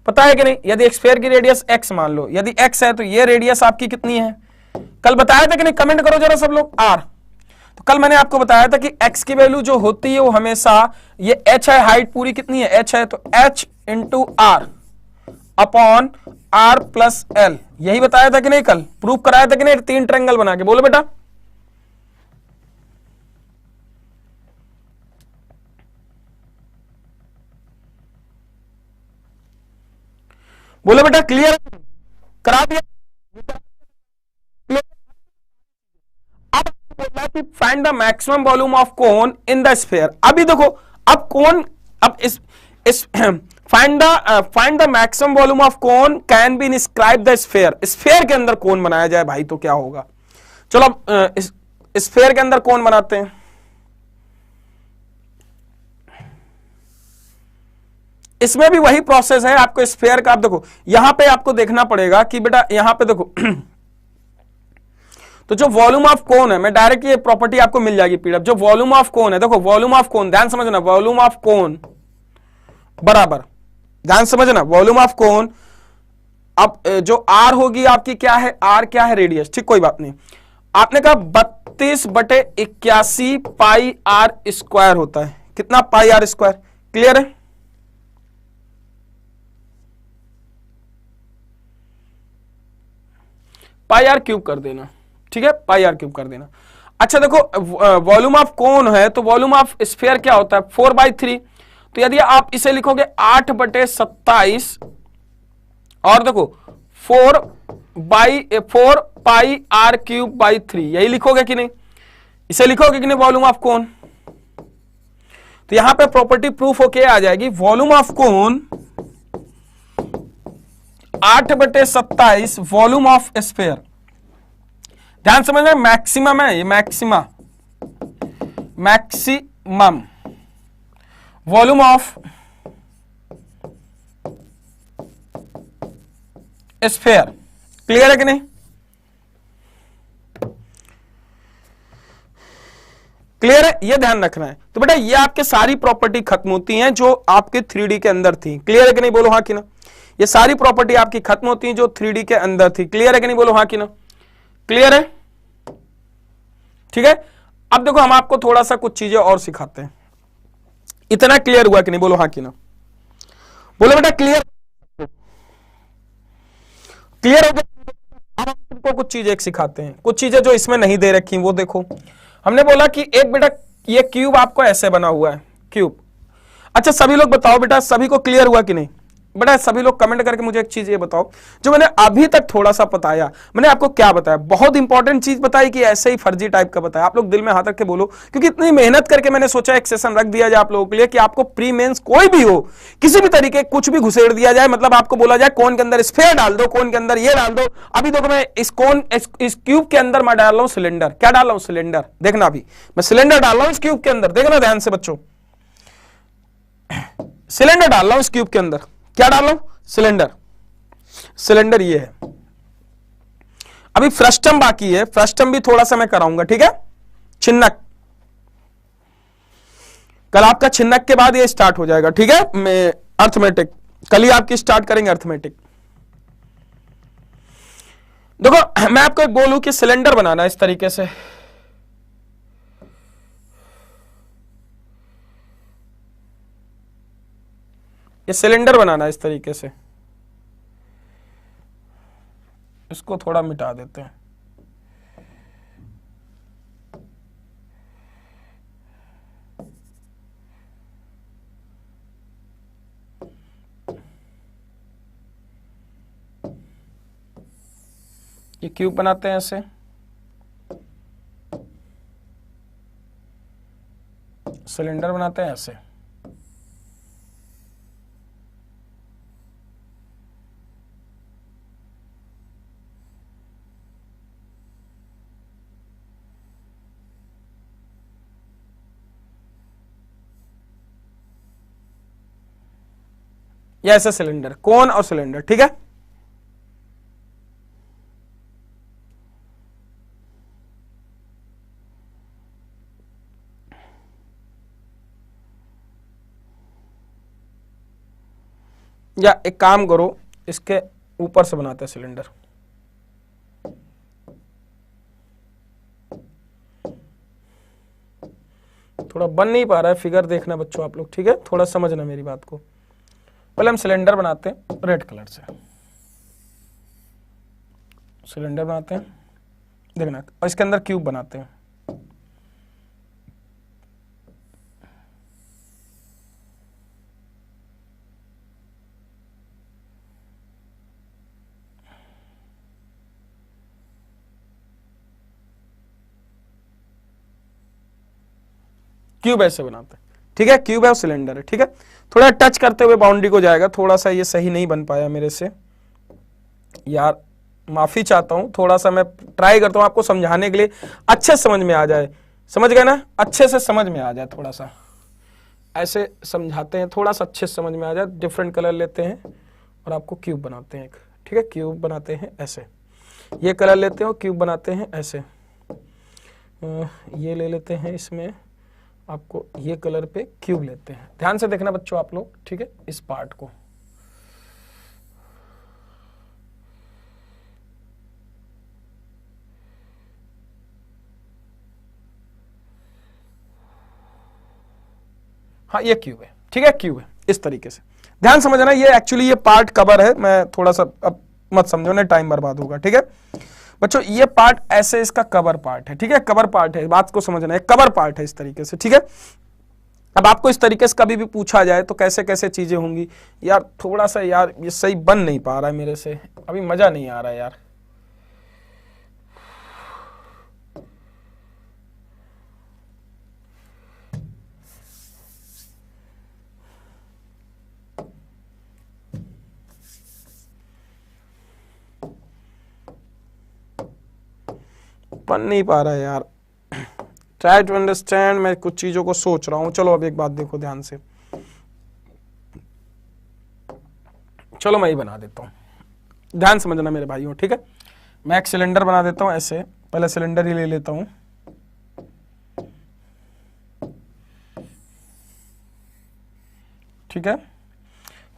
पता है कि नहीं। यदि एक स्फीयर की रेडियस एक्स मान लो, यदि एक्स है तो ये रेडियस आपकी कितनी है, कल बताया था कि नहीं, कमेंट करो जरा सब लोग, आर। तो कल मैंने आपको बताया था कि x की वैल्यू जो होती है वो हमेशा, ये h है, हाइट पूरी कितनी है, h है, तो h into r upon r plus l, यही बताया था कि नहीं, कल प्रूफ कराया था कि नहीं, 3 ट्रायंगल बना के, बोलो बेटा, बोलो बेटा, क्लियर करा दिया। अब बोला कि find the maximum volume of cone in the sphere. अभी देखो, अब कोन, अब इस find the maximum volume of cone can be inscribe the sphere. Sphere के अंदर कोन बनाया जाए भाई तो क्या होगा, चलो अब स्फीयर के अंदर कोन बनाते हैं। इसमें भी वही प्रोसेस है, आपको स्फीयर का, आप देखो यहां पे आपको देखना पड़ेगा कि बेटा यहां पे देखो तो जो वॉल्यूम ऑफ कोन है, मैं डायरेक्ट ये प्रॉपर्टी आपको मिल जाएगी पीडीएफ, जो वॉल्यूम ऑफ कोन है, देखो वॉल्यूम ऑफ कोन, ध्यान समझना, वॉल्यूम ऑफ कोन बराबर, ध्यान समझना, वॉल्यूम ऑफ कोन, अब जो आर होगी आपकी क्या है, आर क्या है, रेडियस, ठीक, कोई बात नहीं। आपने कहा 32/81 पाई आर स्क्वायर होता है, कितना, पाई आर स्क्वायर, क्लियर है। पाई आर क्यूब कर देना, ठीक है, पाई आर क्यूब कर देना। अच्छा देखो, वॉल्यूम ऑफ कोन है तो वॉल्यूम ऑफ स्फीयर क्या होता है, 4/3, तो यदि आप इसे लिखोगे 8/27 और देखो 4 पाई आर क्यूब बाई 3, यही लिखोगे कि नहीं, इसे लिखोगे कि नहीं, वॉल्यूम ऑफ कोन। तो यहां पे प्रॉपर्टी प्रूफ होके आ जाएगी, volume of cone 8/27 volume of sphere, ध्यान समझना, मैक्सिमम है ये, maximum volume of sphere, clear है कि नहीं, क्लियर है, ये ध्यान रखना है। तो बेटा ये आपके सारी प्रॉपर्टी खत्म होती हैं जो आपके 3D के अंदर थी, क्लियर है कि नहीं, बोलो हाँ कि ना, ये सारी प्रॉपर्टी आपकी खत्म होती हैं जो 3D के अंदर थी, क्लियर है कि नहीं, बोलो हाँ कि ना, क्लियर है, ठीक है। अब देखो हम आपको थोड़ा सा कुछ चीजें और सिखाते हैं, इतना क्लियर हुआ कि नहीं, बोलो हाँ कि ना, बोलो बेटा क्लियर, क्लियर हो गया। अब हम तुमको कुछ चीजें एक सिखाते हैं, कुछ चीजें जो इसमें नहीं दे रखी वो देखो। हमने बोला कि एक बेटा ये क्यूब आपको ऐसे बना हुआ है, क्यूब। अच्छा सभी लोग बताओ बेटा, सभी को क्लियर हुआ कि नहीं, बेटा सभी लोग कमेंट करके मुझे एक चीज ये बताओ, जो मैंने अभी तक थोड़ा सा बताया, मैंने आपको क्या बताया, बहुत इंपॉर्टेंट चीज बताई कि ऐसे ही फर्जी टाइप का बताया, आप लोग दिल में हाथ रख के बोलो, क्योंकि इतनी मेहनत करके मैंने सोचा एक सेशन रख दिया जाए आप लोगों के लिए कि आपको प्री मेंस कोई भी हो, किसी भी तरीके कुछ भी घुसेड़ दिया जाए, मतलब आपको बोला जाए कोन के अंदर स्फीयर डाल दो, कोन के अंदर ये डाल दो। अभी देखो मैं इस क्यूब के अंदर मैं डाल रहा हूं सिलेंडर, क्या डाल रहा हूं, सिलेंडर, देखना अभी मैं सिलेंडर डाल रहा हूं इस क्यूब के अंदर, देखना ध्यान से बच्चों, सिलेंडर डाल रहा हूं इस क्यूब के अंदर, क्या डाल रहा हूं, सिलेंडर, सिलेंडर ये है। अभी फ्रस्टम बाकी है, फ्रस्टम भी थोड़ा सा मैं कराऊंगा, ठीक है, छिन्नक, कल आपका छिन्नक के बाद ये स्टार्ट हो जाएगा, ठीक है, मैं अर्थमेटिक कल ही आपकी स्टार्ट करेंगे अर्थमेटिक। देखो मैं आपको एक बोलूं कि सिलेंडर बनाना इस तरीके से, ये सिलेंडर बनाना इस तरीके से, इसको थोड़ा मिटा देते हैं, ये क्यूब बनाते हैं ऐसे, सिलेंडर बनाते हैं ऐसे, या ऐसे सिलेंडर, कोन और सिलेंडर, ठीक है। या एक काम करो, इसके ऊपर से बनाते हैं सिलेंडर। थोड़ा बन नहीं पा रहा है, फिगर देखना बच्चों आप लोग, ठीक है, थोड़ा समझना मेरी बात को। पहले हम सिलेंडर बनाते हैं रेड कलर से, सिलेंडर बनाते हैं, देखना, और इसके अंदर क्यूब बनाते हैं। क्यूब ऐसे बनाते हैं, ठीक है, क्यूब है और सिलेंडर है, ठीक है। थोड़ा टच करते हुए बाउंड्री को जाएगा, थोड़ा सा ये सही नहीं बन पाया मेरे से यार, माफी चाहता हूं, थोड़ा सा मैं ट्राई करता हूं आपको समझाने के लिए, अच्छे समझ में आ जाए, समझ गए ना, अच्छे से समझ में आ जाए, थोड़ा सा ऐसे समझाते हैं, थोड़ा सा अच्छे से समझ में आ जाए। डिफरेंट कलर लेते हैं और आपको क्यूब बनाते हैं एक, ठीक है, क्यूब बनाते हैं ऐसे, ये कलर लेते हैं और क्यूब बनाते हैं ऐसे, ये ले लेते हैं, इसमें आपको ये कलर पे क्यूब लेते हैं। ध्यान से देखना बच्चों आप लोग, ठीक है, इस पार्ट को, हाँ ये क्यूब है, ठीक है, क्यूब है इस तरीके से। ध्यान समझना, ये एक्चुअली ये पार्ट कवर है, मैं थोड़ा सा अब मत समझो ना, टाइम बर्बाद होगा, ठीक है बच्चों। ये पार्ट ऐसे इसका कवर पार्ट है, ठीक है, कवर पार्ट है, बात को समझना है, कवर पार्ट है इस तरीके से, ठीक है। अब आपको इस तरीके से कभी भी पूछा जाए तो कैसे कैसे चीजें होंगी यार, थोड़ा सा यार ये सही बन नहीं पा रहा है मेरे से, अभी मजा नहीं आ रहा है यार। बन नहीं पा रहा है यार, ट्राई टू अंडरस्टैंड, मैं कुछ चीजों को सोच रहा हूं। चलो अब एक बात देखो ध्यान से, चलो मैं ही बना देता हूं, ध्यान समझना मेरे भाइयों, ठीक है। मैं एक सिलेंडर बना देता हूं ऐसे, पहले सिलेंडर ही ले लेता हूं, ठीक है।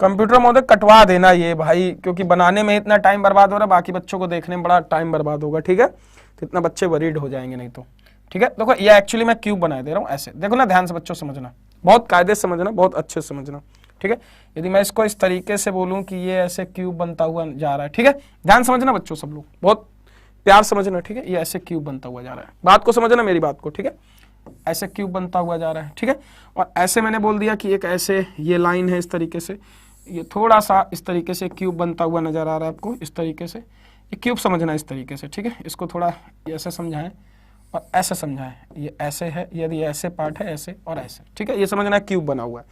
कंप्यूटर महोदय कटवा देना ये भाई, क्योंकि बनाने में इतना टाइम बर्बाद हो रहा है, बाकी बच्चों को देखने में बड़ा टाइम बर्बाद होगा, ठीक है, तो इतना बच्चे वरीड हो जाएंगे नहीं तो, ठीक है। देखो ये एक्चुअली मैं क्यूब बना दे रहा हूं ऐसे, देखो ना, ध्यान से बच्चों समझना, बहुत कायदे से समझना, बहुत अच्छे से समझना, ठीक है। यदि मैं इसको इस तरीके से बोलूं कि ये ऐसे क्यूब बनता हुआ जा रहा है, ठीक है, ध्यान समझना बच्चों, सब लोग बहुत प्यार समझना, ठीक है, ये ऐसे क्यूब बनता हुआ जा रहा है, बात को समझना मेरी बात को, ठीक है, ऐसे क्यूब बनता हुआ जा रहा है, ठीक है। और ऐसे मैंने बोल दिया कि एक ऐसे ये लाइन है इस तरीके से, ये थोड़ा सा इस तरीके से क्यूब बनता हुआ नजर आ रहा है आपको, इस तरीके से ये क्यूब समझना इस तरीके से, ठीक है। इसको थोड़ा ऐसे समझाएं और ऐसे समझाएं, ये ऐसे है, यदि ऐसे पार्ट है ऐसे और ऐसे, ठीक है, ये समझना है क्यूब बना हुआ है।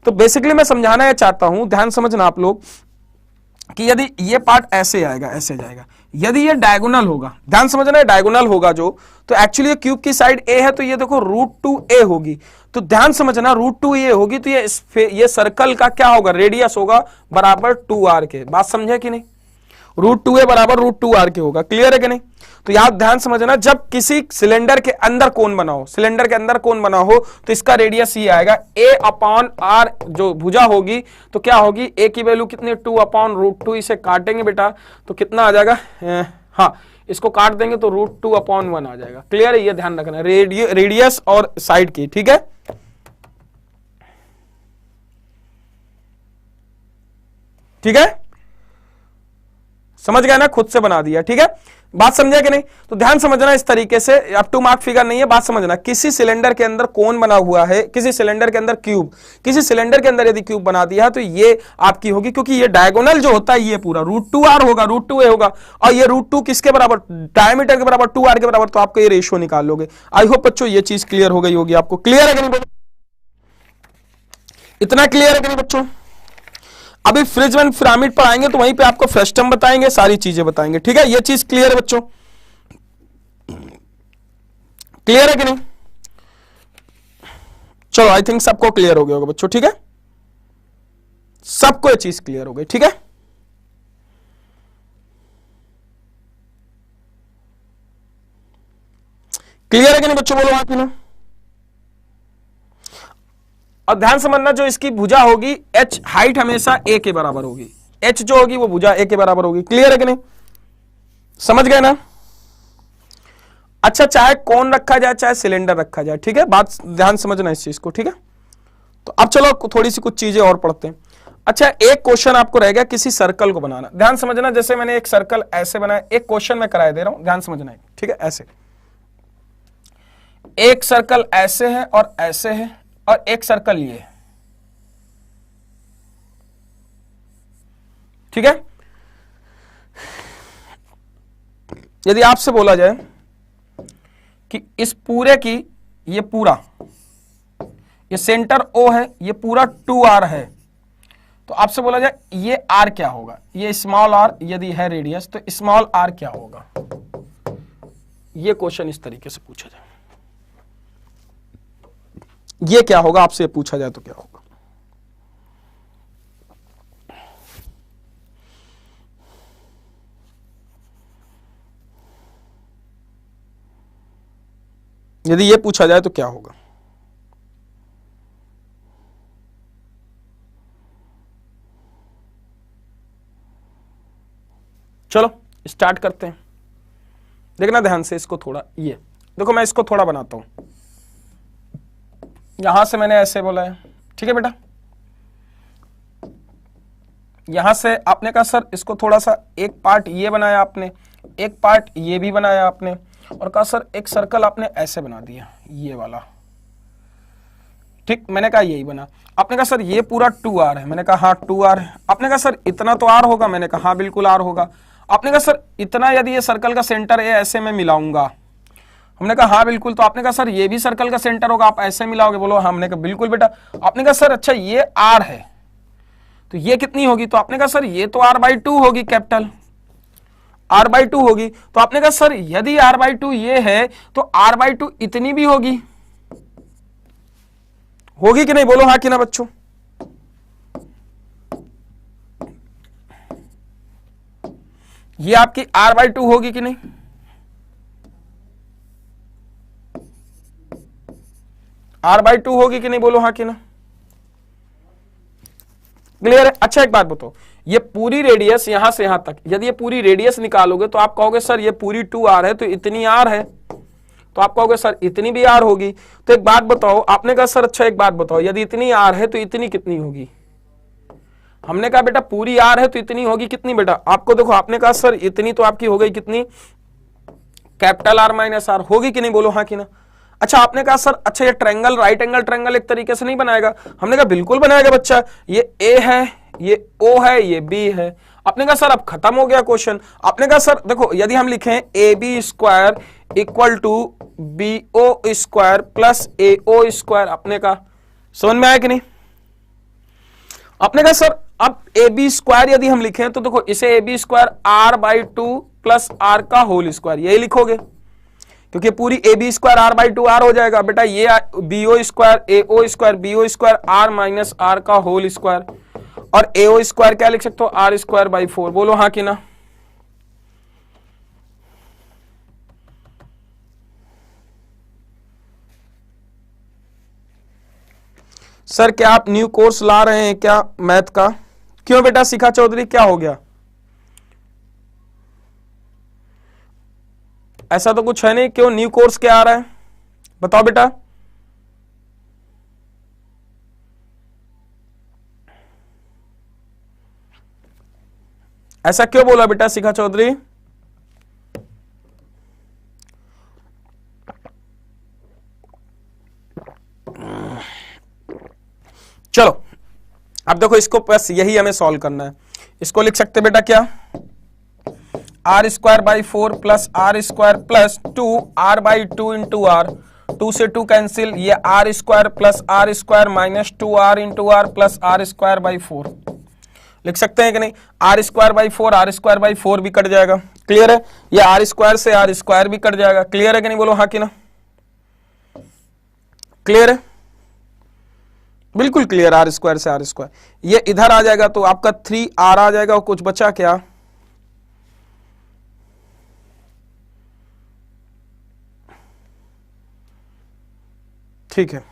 तो बेसिकली मैं समझाना ये चाहता हूं, ध्यान समझना आप लोग, कि यदि ये पार्ट ऐसे आएगा, ऐसे जाएगा, यदि ये डायगोनल होगा, ध्यान समझना है, डायगोनल होगा जो, तो एक्चुअली क्यूब की साइड ए है, तो ये देखो √2a होगी, तो ध्यान समझना √2a होगी, तो ये सर्कल का क्या होगा, रेडियस होगा बराबर 2r के, बात समझे कि नहीं, √2a बराबर √2r के होगा, क्लियर है कि नहीं। तो याद ध्यान समझना, जब किसी सिलेंडर के अंदर कोन बना हो, सिलेंडर के अंदर कोन बना हो, तो इसका रेडियस ये आएगा a/r, जो भुजा होगी तो क्या होगी, a की वैल्यू कितनी, 2/√2, इसे काटेंगे बेटा तो कितना आ जाएगा, हाँ इसको काट देंगे तो √2/1 आ जाएगा, क्लियर है, ये ध्यान रखना, रेडियस और साइड की, ठीक है, ठीक है, समझ गए ना, खुद से बना दिया, ठीक है, बात समझे कि नहीं। तो ध्यान समझना इस तरीके से, अप टू मार्क फिगर नहीं है, बात समझना, किसी सिलेंडर के अंदर कोन बना हुआ है, किसी सिलेंडर के अंदर क्यूब, किसी सिलेंडर के अंदर यदि क्यूब बना दिया है तो ये आपकी होगी, क्योंकि ये डायगोनल जो होता है ये पूरा √2r होगा, √2a होगा, और ये √2 किसके बराबर, डायमीटर के बराबर, 2r के बराबर, तो आपको ये रेशियो निकाल लोगे। आई होप बच्चों ये चीज क्लियर हो गई होगी आपको, क्लियर है कि नहीं, इतना क्लियर है कि नहीं बच्चों। अभी फ्रिज एंड पिरामिड पर आएंगे तो वहीं पे आपको फ्रस्टम बताएंगे, सारी चीजें बताएंगे, ठीक है, ये चीज क्लियर है बच्चों, क्लियर है कि नहीं। चलो आई थिंक सबको क्लियर हो गया होगा बच्चों, ठीक है, सबको ये चीज क्लियर हो गई, ठीक है। क्लियर है कि नहीं बच्चों, बोलो हाँ कि ना। और ध्यान समझना, जो इसकी भुजा होगी h हाइट हमेशा a के बराबर होगी, h जो होगी वो भुजा a के बराबर होगी। क्लियर है कि नहीं, समझ गए ना। अच्छा, चाहे कोन रखा जाए चाहे सिलेंडर रखा जाए, ठीक है, बात ध्यान समझना इस चीज को, ठीक है। तो अब चलो थोड़ी सी कुछ चीजें और पढ़ते हैं। अच्छा, एक क्वेश्चन आपको रह गया किसी सर्कल को बनाना। ध्यान समझना, जैसे मैंने एक सर्कल ऐसे बनाया, एक क्वेश्चन मैं कराए दे रहा हूं, ध्यान समझना है, ठीक है। ऐसे एक सर्कल ऐसे है और ऐसे है, और एक सर्कल ये है, ठीक है। यदि आपसे बोला जाए कि इस पूरे की, ये पूरा, ये सेंटर O है, ये पूरा 2r है, तो आपसे बोला जाए ये r क्या होगा, ये स्मॉल r यदि है रेडियस तो स्मॉल r क्या होगा। ये क्वेश्चन इस तरीके से पूछा जाए, ये क्या होगा आपसे पूछा जाए तो क्या होगा। यदि ये पूछा जाए तो क्या होगा। चलो स्टार्ट करते हैं, देखना ध्यान से इसको थोड़ा। ये देखो, मैं इसको थोड़ा बनाता हूं, यहां से मैंने ऐसे बोला है, ठीक है बेटा। यहां से आपने कहा सर इसको थोड़ा सा, एक पार्ट ये बनाया आपने, एक पार्ट ये भी बनाया आपने, और कहा सर एक सर्कल आपने ऐसे बना दिया, ये वाला, ठीक। मैंने कहा यही बना। आपने कहा सर ये पूरा 2r है, मैंने कहा हाँ 2r है। आपने कहा सर इतना तो r होगा, मैंने कहा हाँ बिल्कुल r होगा। आपने कहा सर इतना यदि ये सर्कल का सेंटर है ऐसे में मिलाऊंगा, हमने कहा हाँ बिल्कुल। तो आपने कहा सर ये भी सर्कल का सेंटर होगा, आप ऐसे मिलाओगे, बोलो हाँ। हमने कहा बिल्कुल बेटा। आपने कहा सर अच्छा ये r है तो ये कितनी होगी, तो आपने कहा सर ये तो r/2 होगी, कैपिटल r/2 होगी। तो आपने कहा सर यदि r/2 ये है तो r/2 इतनी भी होगी कि नहीं, बोलो हाँ कि ना बच्चों। ये आपकी r/2 होगी कि नहीं, r/2 होगी कि नहीं, बोलो हाँ कि ना। क्लियर है। अच्छा एक बात बताओ, ये पूरी रेडियस यहां से यहां तक, यदि ये पूरी रेडियस निकालोगे तो आप कहोगे सर ये पूरी 2r है तो इतनी r है, तो आप कहोगे सर इतनी भी r होगी। तो एक बात बताओ, आपने कहा सर अच्छा एक बात बताओ, यदि इतनी r है तो इतनी कितनी होगी। हमने कहा बेटा पूरी r है तो इतनी होगी कितनी बेटा, आपको देखो आपने कहा सर इतनी तो आपकी हो गई कितनी, कैपिटल R-R होगी कि नहीं, बोलो हाँ कि ना। अच्छा आपने कहा सर अच्छा ये ट्रायंगल, राइट एंगल ट्रायंगल एक तरीके से नहीं बनाएगा, हमने कहा बिल्कुल बनाएगा बच्चा। ये A है, ये O है, ये B है। आपने कहा सर अब खत्म हो गया क्वेश्चन। आपने कहा सर देखो यदि हम लिखें AB² equal to BO² plus AO², आपने कहा समझ में आया कि नहीं। आपने कहा सर अब AB² यदि हम लिखें तो देखो इसे AB² r/2 प्लस r का होल स्क्वायर, यही लिखोगे क्योंकि पूरी AB² r/2 r हो जाएगा बेटा। ये BO² AO² BO² r minus r का होल स्क्वायर, और AO² क्या लिख सकते हो, r²/4, बोलो हाँ कि ना। सर क्या आप न्यू कोर्स ला रहे हैं क्या मैथ का, क्यों बेटा शिखा चौधरी क्या हो गया। ऐसा तो कुछ है नहीं, क्यों न्यू कोर्स क्या आ रहा है बताओ बेटा। ऐसा क्यों बोला बेटा शिखा चौधरी। चलो अब देखो इसको बस यही हमें सॉल्व करना है। इसको लिख सकते बेटा क्या, r²/4 plus r² plus 2r/2 into r, 2 से 2 कैंसिल, ये r² plus r² minus 2r into r plus r²/4 लिख सकते हैं कि नहीं। r²/4 भी कट जाएगा, क्लियर है। ये r² से r² भी कट जाएगा, क्लियर है कि नहीं, बोलो हाँ कि ना। क्लियर है। बिल्कुल क्लियर, आर स्क्वायर से आर स्क्वायर, ये इधर आ जाएगा तो आपका 3r आ जाएगा और कुछ बचा क्या, ठीक है।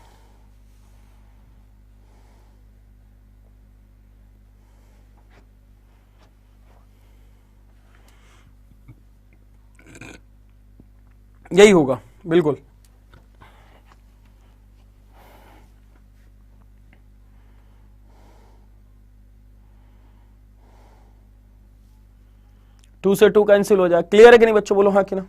यही होगा बिल्कुल। टू से टू कैंसिल हो जाए, क्लियर है कि नहीं बच्चों, बोलो हाँ कि ना।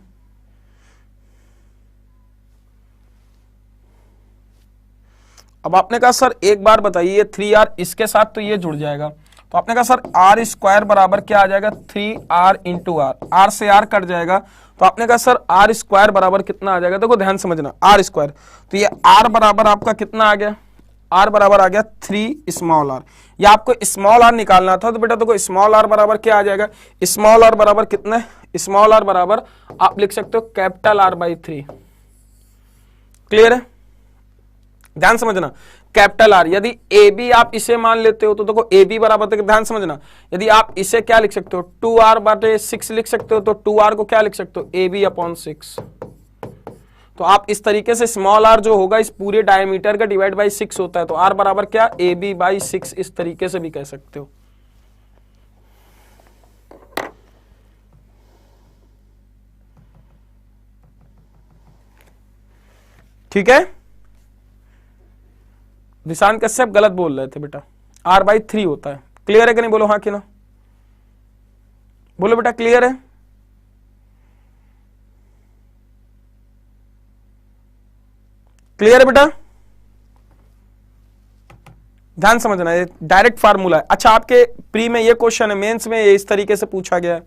अब आपने कहा सर एक बार बताइए 3r इसके साथ तो ये जुड़ जाएगा, तो आपने कहा सर आर स्क्वायर बराबर क्या आ जाएगा 3r इंटू आर, आर से आर कट जाएगा, तो आपने कहा सर आर स्क्वायर बराबर कितना आ जाएगा, देखो ध्यान समझना, आर स्क्वायर, तो ये आर बराबर आपका कितना आ गया, आर बराबर आ गया 3 स्मॉल आर, या आपको स्मॉल आर निकालना था, तो बेटा देखो स्मॉल आर बराबर क्या आ जाएगा, स्मॉल आर बराबर कितना, स्मॉल आर बराबर आप लिख सकते हो कैपिटल आर बाई 3, क्लियर है, ध्यान समझना, कैपिटल आर, यदि ए बी आप इसे मान लेते हो तो देखो ए बी बराबर, ध्यान समझना, यदि आप इसे क्या लिख सकते हो 2r बटे 6 लिख सकते हो, तो 2r को क्या लिख सकते हो ए बी अपॉन 6, तो आप इस तरीके से स्मॉल आर जो होगा इस पूरे डायमीटर का डिवाइड बाई 6 होता है, तो आर बराबर क्या ए बी बाई 6, इस तरीके से भी कह सकते हो, ठीक है। निशान कश्यप गलत बोल रहे थे बेटा, r बाई 3 होता है, क्लियर है कि नहीं, बोलो हाँ कि ना, बोलो बेटा क्लियर है, क्लियर है बेटा, ध्यान समझना, ये डायरेक्ट फार्मूला है। अच्छा आपके प्री में ये क्वेश्चन है, मेंस में ये इस तरीके से पूछा गया है,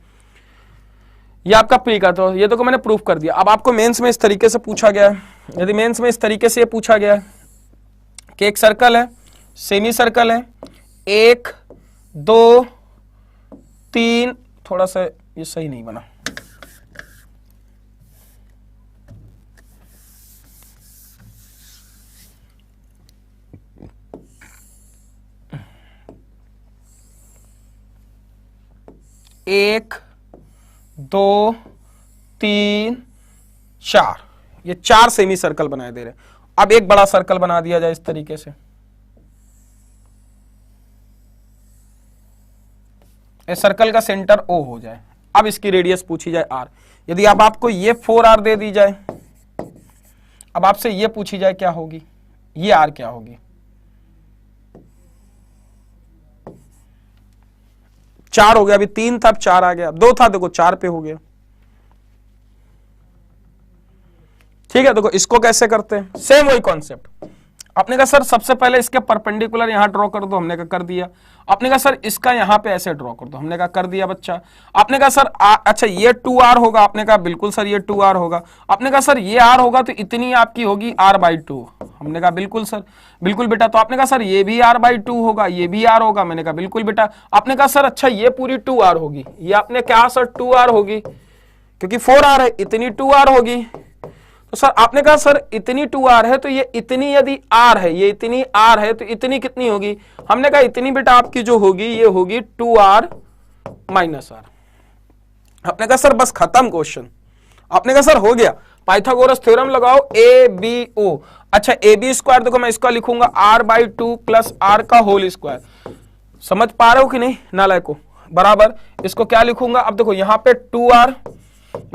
ये आपका प्री का, तो ये तो मैंने प्रूफ कर दिया, अब आपको मेंस में इस तरीके से पूछा गया है, यदि मेंस में इस तरीके से ये पूछा गया है कि एक सर्कल है, सेमी सर्कल है, 1 2 3, थोड़ा सा ये सही नहीं बना, एक 2 3 4, ये 4 सेमी सर्कल बनाए दे रहे हैं। अब एक बड़ा सर्कल बना दिया जाए इस तरीके से, इस सर्कल का सेंटर O हो जाए, अब इसकी रेडियस पूछी जाए R, यदि अब आपको ये 4R दे दी जाए, अब आपसे ये पूछी जाए क्या होगी, ये R क्या होगी, 4 हो गया, अभी 3 था अब 4 आ गया, 2 था देखो 4 पे हो गया, ठीक है। देखो इसको कैसे करते हैं, सेम वही कॉन्सेप्ट, आपने कहा सर सबसे पहले इसके परपेंडिकुलर यहां ड्रॉ कर दो, हमने कहा कर दिया, आपने कहा सर इसका यहां पे ऐसे ड्रॉ कर दो, हमने कहा कर दिया बच्चा, आपने कहा सर अच्छा ये 2r होगा, आपने कहा बिल्कुल सर ये 2r होगा, आपने कहा सर ये r होगा तो इतनी आपकी होगी r बाई 2, हमने कहा बिल्कुल सर, बिल्कुल बेटा, तो आपने कहा सर ये भी r बाई 2 होगा, ये भी r होगा, मैंने कहा बिल्कुल बेटा, आपने कहा सर अच्छा ये पूरी 2r होगी, ये आपने कहा सर 2r होगी, क्योंकि 4r है, इतनी 2r होगी, तो सर आपने कहा सर इतनी 2r है, तो ये इतनी यदि r है, ये इतनी r है, तो इतनी कितनी होगी, हमने कहा इतनी बेटा आपकी जो होगी ये होगी 2r माइनस r, आपने कहा सर बस खत्म क्वेश्चन, आपने कहा सर हो गया, पाइथागोरस थ्योरम लगाओ ए बी ओ, अच्छा ए बी स्क्वायर देखो मैं इसका लिखूंगा r बाई 2 प्लस r का होल स्क्वायर, समझ पा रहे हो कि नहीं नालायको, बराबर इसको क्या लिखूंगा, अब देखो यहां पे 2r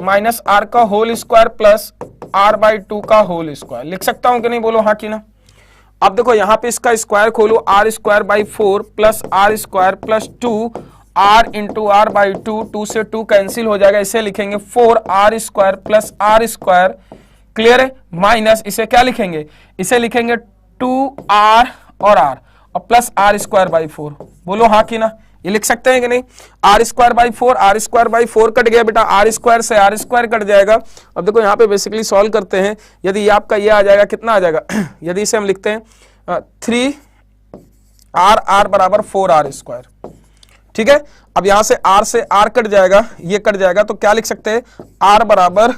माइनस r का whole square plus r by 2 का होल स्क्वायर, लिख सकता हूं कि नहीं, बोलो हाँ कि ना। अब देखो यहां पे इसका स्क्वायर खोलो, r square by 4 plus r square plus 2 r into r by 2, 2 से 2 कैंसिल हो जाएगा, इसे लिखेंगे 4r square plus r square, clear है, माइनस इसे क्या लिखेंगे, इसे लिखेंगे 2r और r और प्लस r स्क्वायर बाई 4, बोलो हाँ कि ना, ये लिख सकते हैं कि नहीं, r square by 4, r square by 4 cut गया बेटा, आर स्क्वायर से आर स्क्वायर कट जाएगा। अब देखो यहाँ पे बेसिकली सॉल्व करते हैं, यदि ये आपका ये आ जाएगा कितना आ जाएगा यदि इसे हम लिखते हैं 3r r बराबर 4r स्क्वायर, ठीक है। अब यहां से r कट जाएगा, ये कट जाएगा, तो क्या लिख सकते हैं r बराबर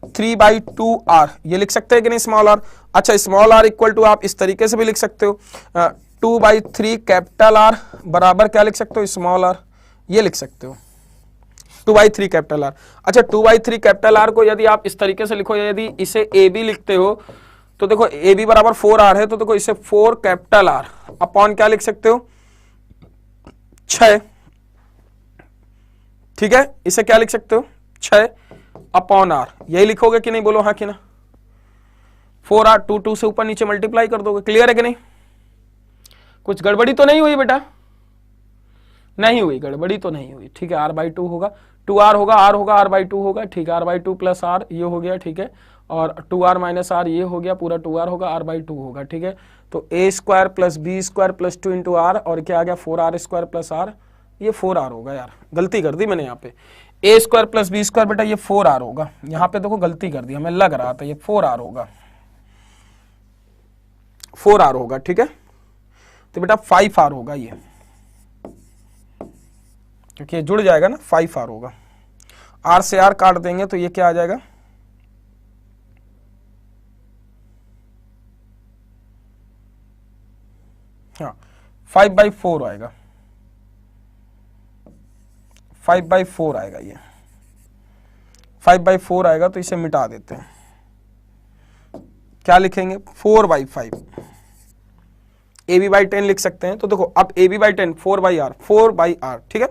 3/2r, ये लिख सकते हैं कि नहीं स्मॉल आर। अच्छा स्मॉल आर इक्वल टू आप इस तरीके से भी लिख सकते हो 2/3 कैपिटल आर बराबर क्या लिख सकते हो स्मॉल आर, ये लिख सकते हो 2/3 कैपिटल आर। अच्छा 2/3 कैपिटल आर को यदि आप इस तरीके से लिखो, यदि इसे ए बी लिखते हो तो देखो ए बी बराबर 4r है, तो देखो इसे 4 कैपिटल आर अपॉन क्या लिख सकते हो 6, ठीक है, इसे क्या लिख सकते हो 6 अपॉन आर, यही लिखोगे कि नहीं, बोलो हाँ कि ना। 4r 2 से ऊपर नीचे मल्टीप्लाई कर दोगे, क्लियर है कि नहीं, कुछ गड़बड़ी तो नहीं हुई बेटा, नहीं हुई, गड़बड़ी तो नहीं हुई, ठीक है। r/2 होगा, 2r होगा, r होगा, r/2 होगा, ठीक है, r/2 प्लस r ये हो गया, ठीक है, और 2r माइनस r ये हो गया, पूरा 2r होगा, r/2 होगा, ठीक है। तो a square plus b square plus 2 into r, और क्या आ गया 4r स्क्वायर प्लस r, ये 4r होगा, यार गलती कर दी मैंने यहाँ पे, a square plus b square बेटा ये 4r होगा, यहाँ पे देखो गलती कर दी, हमें लग रहा था ये 4r होगा, 4r होगा, ठीक है, तो बेटा 5r होगा ये, क्योंकि ये जुड़ जाएगा ना, 5r होगा, r से r काट देंगे तो ये क्या आ जाएगा, हाँ 5/4 आएगा, 5/4 आएगा, ये 5/4 आएगा, तो इसे मिटा देते हैं, क्या लिखेंगे 4/5, ab/10 लिख सकते हैं, तो देखो अब ab/10 4/r, ठीक है,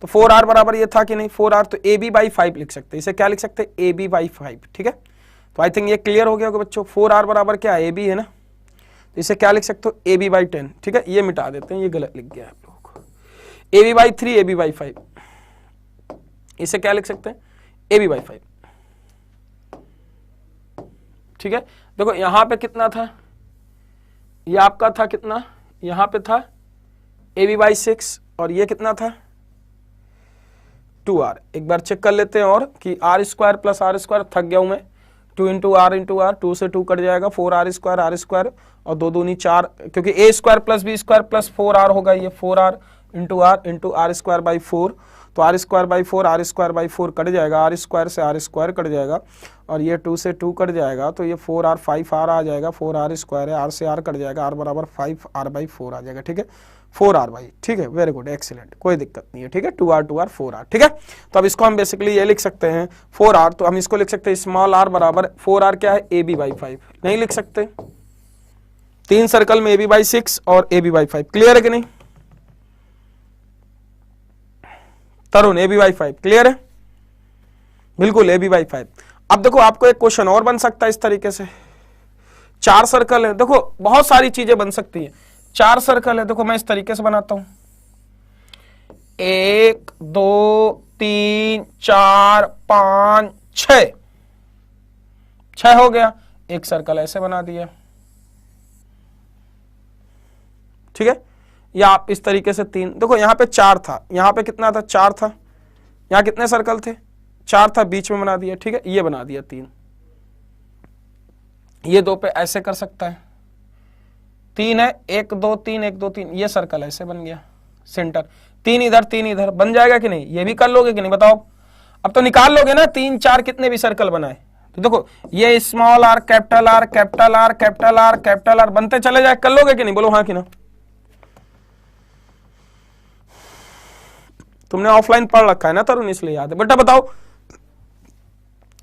तो 4r बराबर ये था कि नहीं 4r, तो ab/5 लिख सकते हैं, इसे क्या लिख सकते हैं ab/5, ठीक है। तो आई थिंक ये क्लियर हो गया होगा बच्चों, 4r बराबर क्या है ab है ना, तो इसे क्या लिख सकते हो ab/10, ठीक है, ये मिटा देते हैं, ये गलत लिख गया आप लोगों को, ab/3 ab/5, इसे क्या लिख सकते हैं ab/5, ठीक है। देखो यहां पे कितना था, ये आपका था कितना, यहां पे था ab/6, और ये कितना था 2r, एक बार चेक कर लेते हैं और कि r square plus r square, थक गया हूं मैं, 2 इंटू आर, 2 से 2 कट जाएगा, 4r स्क्वायर और 2 दूनी 4, क्योंकि a square plus b square plus 4r होगा, ये 4r into r square by 4, तो r स्क्वायर बाई 4 कट जाएगा, r स्क्वायर से r स्क्वायर कट जाएगा, और ये 2 से 2 कट जाएगा, तो ये 4r 5r आ जाएगा, 4r स्क्वायर है, r से r कट जाएगा, r बराबर 5r/4 आ जाएगा, ठीक है, 4r/, ठीक है, वेरी गुड, एक्सीलेंट, कोई दिक्कत नहीं है, ठीक है, 2r 4r, ठीक है। तो अब इसको हम बेसिकली ये लिख सकते हैं 4r, तो हम इसको लिख सकते हैं स्मॉल r बराबर 4r क्या है ab/5, नहीं लिख सकते, 3 सर्कल में ab/6 और ab/5, क्लियर है कि नहीं तरुण, ab/5 क्लियर है, बिल्कुल ab/5। अब देखो आपको एक क्वेश्चन और बन सकता है इस तरीके से, 4 सर्कल है, देखो बहुत सारी चीजें बन सकती हैं, 4 सर्कल है, देखो मैं इस तरीके से बनाता हूं, 1 2 3 4 5 6 हो गया, एक सर्कल ऐसे बना दिया, ठीक है, या आप इस तरीके से 3, देखो यहां पे 4 था, यहां पे कितना था 4 था, यहां कितने सर्कल थे 4 था, बीच में बना दिया, ठीक है, ये बना दिया 3, ये 2 पे ऐसे कर सकता है, 3 है 1 2 3 1 2 3, ये सर्कल ऐसे बन गया सेंटर, 3 इधर बन जाएगा कि नहीं, ये भी कर लोगे कि नहीं बताओ, अब तो निकाल लोगे ना 3 4 कितने भी सर्कल बनाए, तो देखो ये small r capital R capital R capital R capital R बनते चले जाए, कर लोगे कि नहीं, बोलो हाँ कि ना। तुमने ऑफलाइन पढ़ रखा है ना तरुण, इसलिए याद है, बेटा बताओ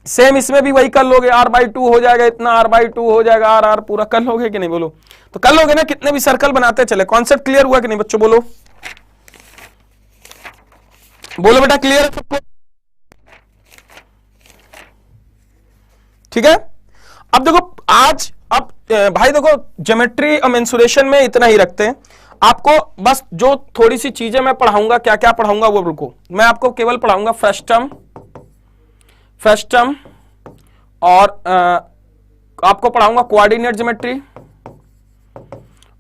सेम इसमें भी वही कर लोगे, r/2 हो जाएगा इतना, r/2 हो जाएगा, r पूरा कर लोगे कि नहीं, बोलो तो कर लोगे ना, कितने भी सर्कल बनाते चले, कॉन्सेप्ट क्लियर हुआ कि नहीं बच्चों, बोलो बोलो बेटा क्लियर है सबको, ठीक है। अब देखो आज अब भाई देखो ज्योमेट्री और मेंसुरेशन में इतना ही रखते हैं, आपको बस जो थोड़ी सी चीजें मैं पढ़ाऊंगा, क्या क्या पढ़ाऊंगा वो रुको, मैं आपको केवल पढ़ाऊंगा फर्स्ट टर्म और आपको पढ़ाऊंगा कोऑर्डिनेट ज्योमेट्री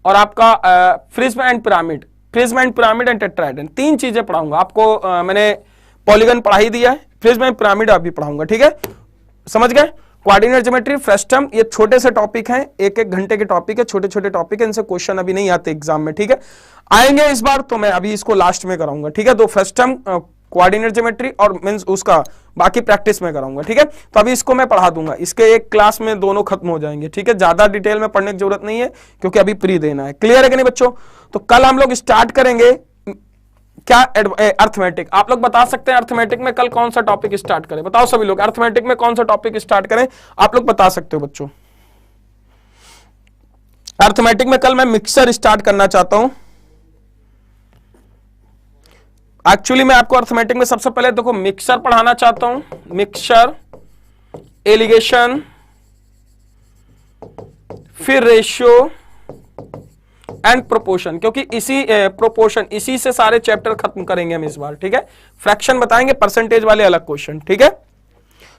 और आपका prism and pyramid and tetrahedron, 3 चीजें पढ़ाऊंगा आपको। मैंने पॉलीगन पढ़ा ही दिया है, प्रिज्म एंड पिरामिड आप भी पढ़ाऊंगा, ठीक है, समझ गए। कोऑर्डिनेट ज्योमेट्री फर्स्ट टर्म, ये छोटे से टॉपिक हैं, 1-1 घंटे के टॉपिक है, छोटे छोटे टॉपिक है, इनसे क्वेश्चन अभी नहीं आते एग्जाम में, ठीक है, आएंगे इस बार, तो मैं अभी इसको लास्ट में कराऊंगा, ठीक है। तो फर्स्ट टर्म कोऑर्डिनेट ज्योमेट्री और मींस उसका बाकी प्रैक्टिस में कराऊंगा, ठीक है। तो अभी इसको मैं पढ़ा दूंगा, इसके एक क्लास में दोनों खत्म हो जाएंगे, ठीक है। ज्यादा डिटेल में पढ़ने की जरूरत नहीं है क्योंकि अभी प्री देना है। क्लियर है कि नहीं बच्चों? तो कल हम लोग स्टार्ट करेंगे क्या, अर्थमेटिक। आप लोग बता सकते हैं अर्थमेटिक में कल कौन सा टॉपिक स्टार्ट करें? बताओ सभी लोग, अर्थमेटिक में कौन सा टॉपिक स्टार्ट करें? आप लोग बता सकते हो बच्चों। अर्थमेटिक में कल मैं मिक्सर स्टार्ट करना चाहता हूं। एक्चुअली मैं आपको अर्थमेटिक में सबसे पहले देखो मिक्सर पढ़ाना चाहता हूं, मिक्सर, एलिगेशन, फिर रेशियो एंड प्रोपोर्शन, क्योंकि इसी प्रोपोर्शन इसी से सारे चैप्टर खत्म करेंगे हम इस बार, ठीक है। फ्रैक्शन बताएंगे, परसेंटेज वाले अलग क्वेश्चन, ठीक है।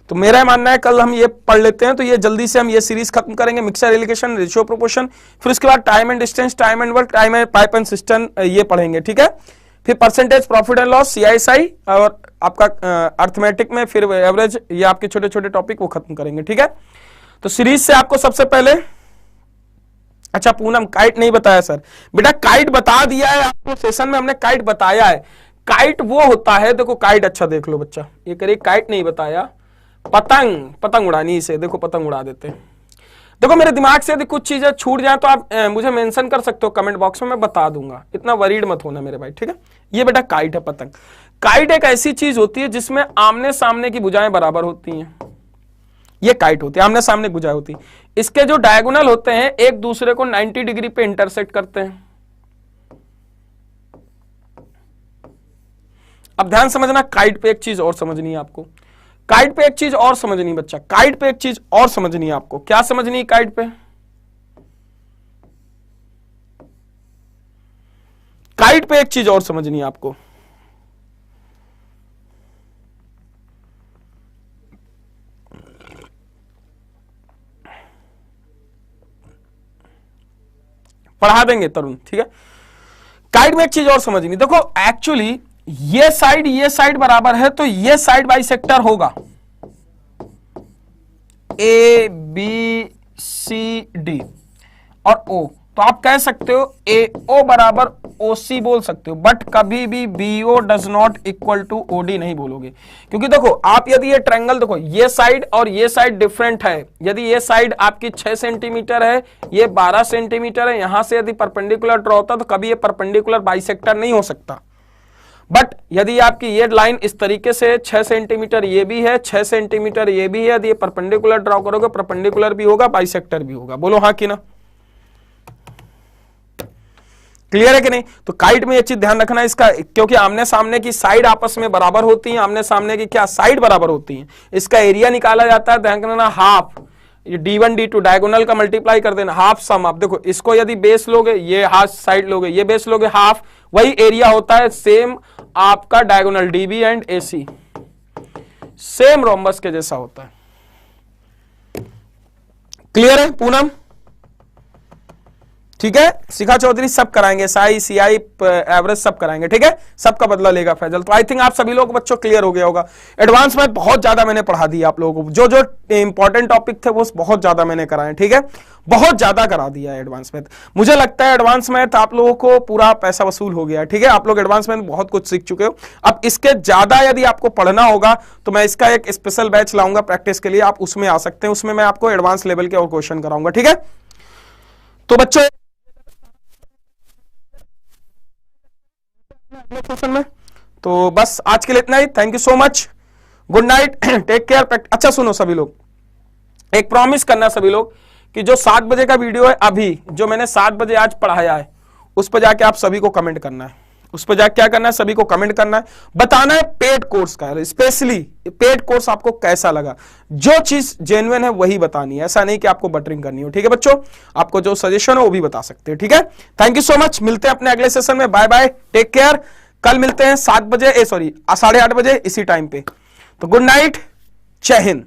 तो मेरा मानना है कल हम ये पढ़ लेते हैं, तो ये जल्दी से हम ये सीरीज खत्म करेंगे, मिक्सर, एलिगेशन, रेशियो, प्रोपोर्शन। फिर उसके बाद time and distance, time and work, time and pipe and system, ये पढ़ेंगे, ठीक है। फिर percentage, profit and loss, CISI और आपका अर्थमेटिक में फिर एवरेज, ये आपके छोटे छोटे टॉपिक वो खत्म करेंगे, ठीक है। तो सीरीज से आपको सबसे पहले, अच्छा पूनम काइट नहीं बताया सर, बेटा काइट बता दिया है आपको, सेशन में हमने काइट बताया है। काइट वो होता है, देखो काइट, अच्छा देख लो बच्चा, ये करिए, काइट नहीं बताया, पतंग, पतंग उड़ानी, इसे देखो पतंग उड़ा देते हैं। देखो मेरे दिमाग से यदि कुछ चीजें छूट जाए तो आप मुझे मेंशन कर सकते हो कमेंट बॉक्स में, मैं बता दूंगा, इतना वरीड मत होना मेरे भाई, ठीक है। ये बेटा काइट है, पतंग। काइट एक ऐसी चीज होती है जिसमें आमने सामने की भुजाएं बराबर होती हैं, ये काइट होती है, आमने सामने भुजाएं होती है। इसके जो डायगोनल होते हैं एक दूसरे को 90 डिग्री पे इंटरसेक्ट करते हैं। अब ध्यान समझना, काइट पे एक चीज और समझनी है आपको, काइट पे एक चीज और समझनी बच्चा, काइट पे एक चीज और समझनी है आपको। क्या समझनी है काइट पे? काइट पे एक चीज और समझनी है आपको। पढ़ा देंगे तरुण, ठीक है। काइट में एक चीज और समझनी, देखो एक्चुअली ये साइड बराबर है, तो ये साइड बाइसेक्टर होगा, ABCD और O, तो आप कह सकते हो AO बराबर OC बोल सकते हो, बट कभी भी BO does not equal to OD नहीं बोलोगे, क्योंकि देखो आप यदि ये ट्रायंगल, देखो ये साइड और ये साइड डिफरेंट है। यदि ये साइड आपकी 6 सेंटीमीटर है, ये 12 सेंटीमीटर है, यहां से यदि परपेंडिकुलर ड्रॉ होता तो कभी ये परपेंडिकुलर बाइसेक्टर नहीं हो सकता। बट यदि आपकी ये लाइन इस तरीके से 6 सेंटीमीटर ये भी है, 6 सेंटीमीटर ये भी है, यदि ये परपेंडिकुलर ड्रॉ करोगे, परपेंडिकुलर भी होगा, बाइसेक्टर भी होगा। बोलो हाँ कि ना? क्लियर है कि नहीं? तो काइट में ये चीज ध्यान रखना इसका, क्योंकि आमने सामने की साइड आपस में बराबर होती हैं, आमने सामने की क्या साइड बराबर होती हैं, इसका एरिया निकाला जाता है, ध्यान रखना हाफ, ये D1 D2 डायगोनल का मल्टीप्लाई कर देना, हाफ सम। आप देखो इसको यदि बेस लोगे, ये हाफ साइड लोगे, ये बेस लोगे, हाफ, वही एरिया होता है सेम आपका diagonal DB and AC, same rhombus के जैसा होता है। क्लियर है पूनम? ठीक है, शिखा चौधरी सब कराएंगे, SI CI एवरेज सब कराएंगे, ठीक है, सबका बदला लेगा फैजल। तो आई थिंक आप सभी लोग बच्चों क्लियर हो गया होगा। एडवांस मैथ बहुत ज्यादा मैंने पढ़ा दिया आप लोगों को, जो जो इंपॉर्टेंट टॉपिक थे वो बहुत ज्यादा मैंने कराए, ठीक है, बहुत ज्यादा करा दिया है एडवांस मैथ। मुझे लगता है एडवांस मैथ आप लोगों को पूरा पैसा वसूल हो गया है, ठीक है, आप लोग एडवांस मैथ बहुत कुछ सीख चुके हो। अब इसके ज्यादा यदि आपको पढ़ना होगा तो मैं इसका एक स्पेशल बैच लाऊंगा प्रैक्टिस के लिए, आप उसमें आ सकते हैं, उसमें मैं आपको एडवांस लेवल के और क्वेश्चन कराऊंगा, ठीक है। तो बच्चों सेशन में तो बस आज के लिए इतना ही, thank you so much, good night, take care. अच्छा सुनो सभी लोग, एक प्रॉमिस करना सभी लोग कि जो 7 बजे का वीडियो है अभी, जो मैंने 7 बजे आज पढ़ाया है, उस पर जाके आप सभी को कमेंट करना है, उस पर जाके क्या करना है, सभी को कमेंट करना है, बताना है पेड कोर्स का, स्पेशली पेड कोर्स आपको कैसा लगा, जो चीज जेन्युइन है वही बतानी है, ऐसा नहीं कि आपको बटरिंग करनी हो, ठीक है बच्चों, आपको जो सजेशन हो वो भी बता सकते हैं, ठीक है। थैंक यू सो मच, मिलते हैं अपने अगले सेशन में, बाय बाय, टेक केयर। कल मिलते हैं 7 बजे, 8:30 बजे इसी टाइम पे। तो गुड नाइट, जय हिंद।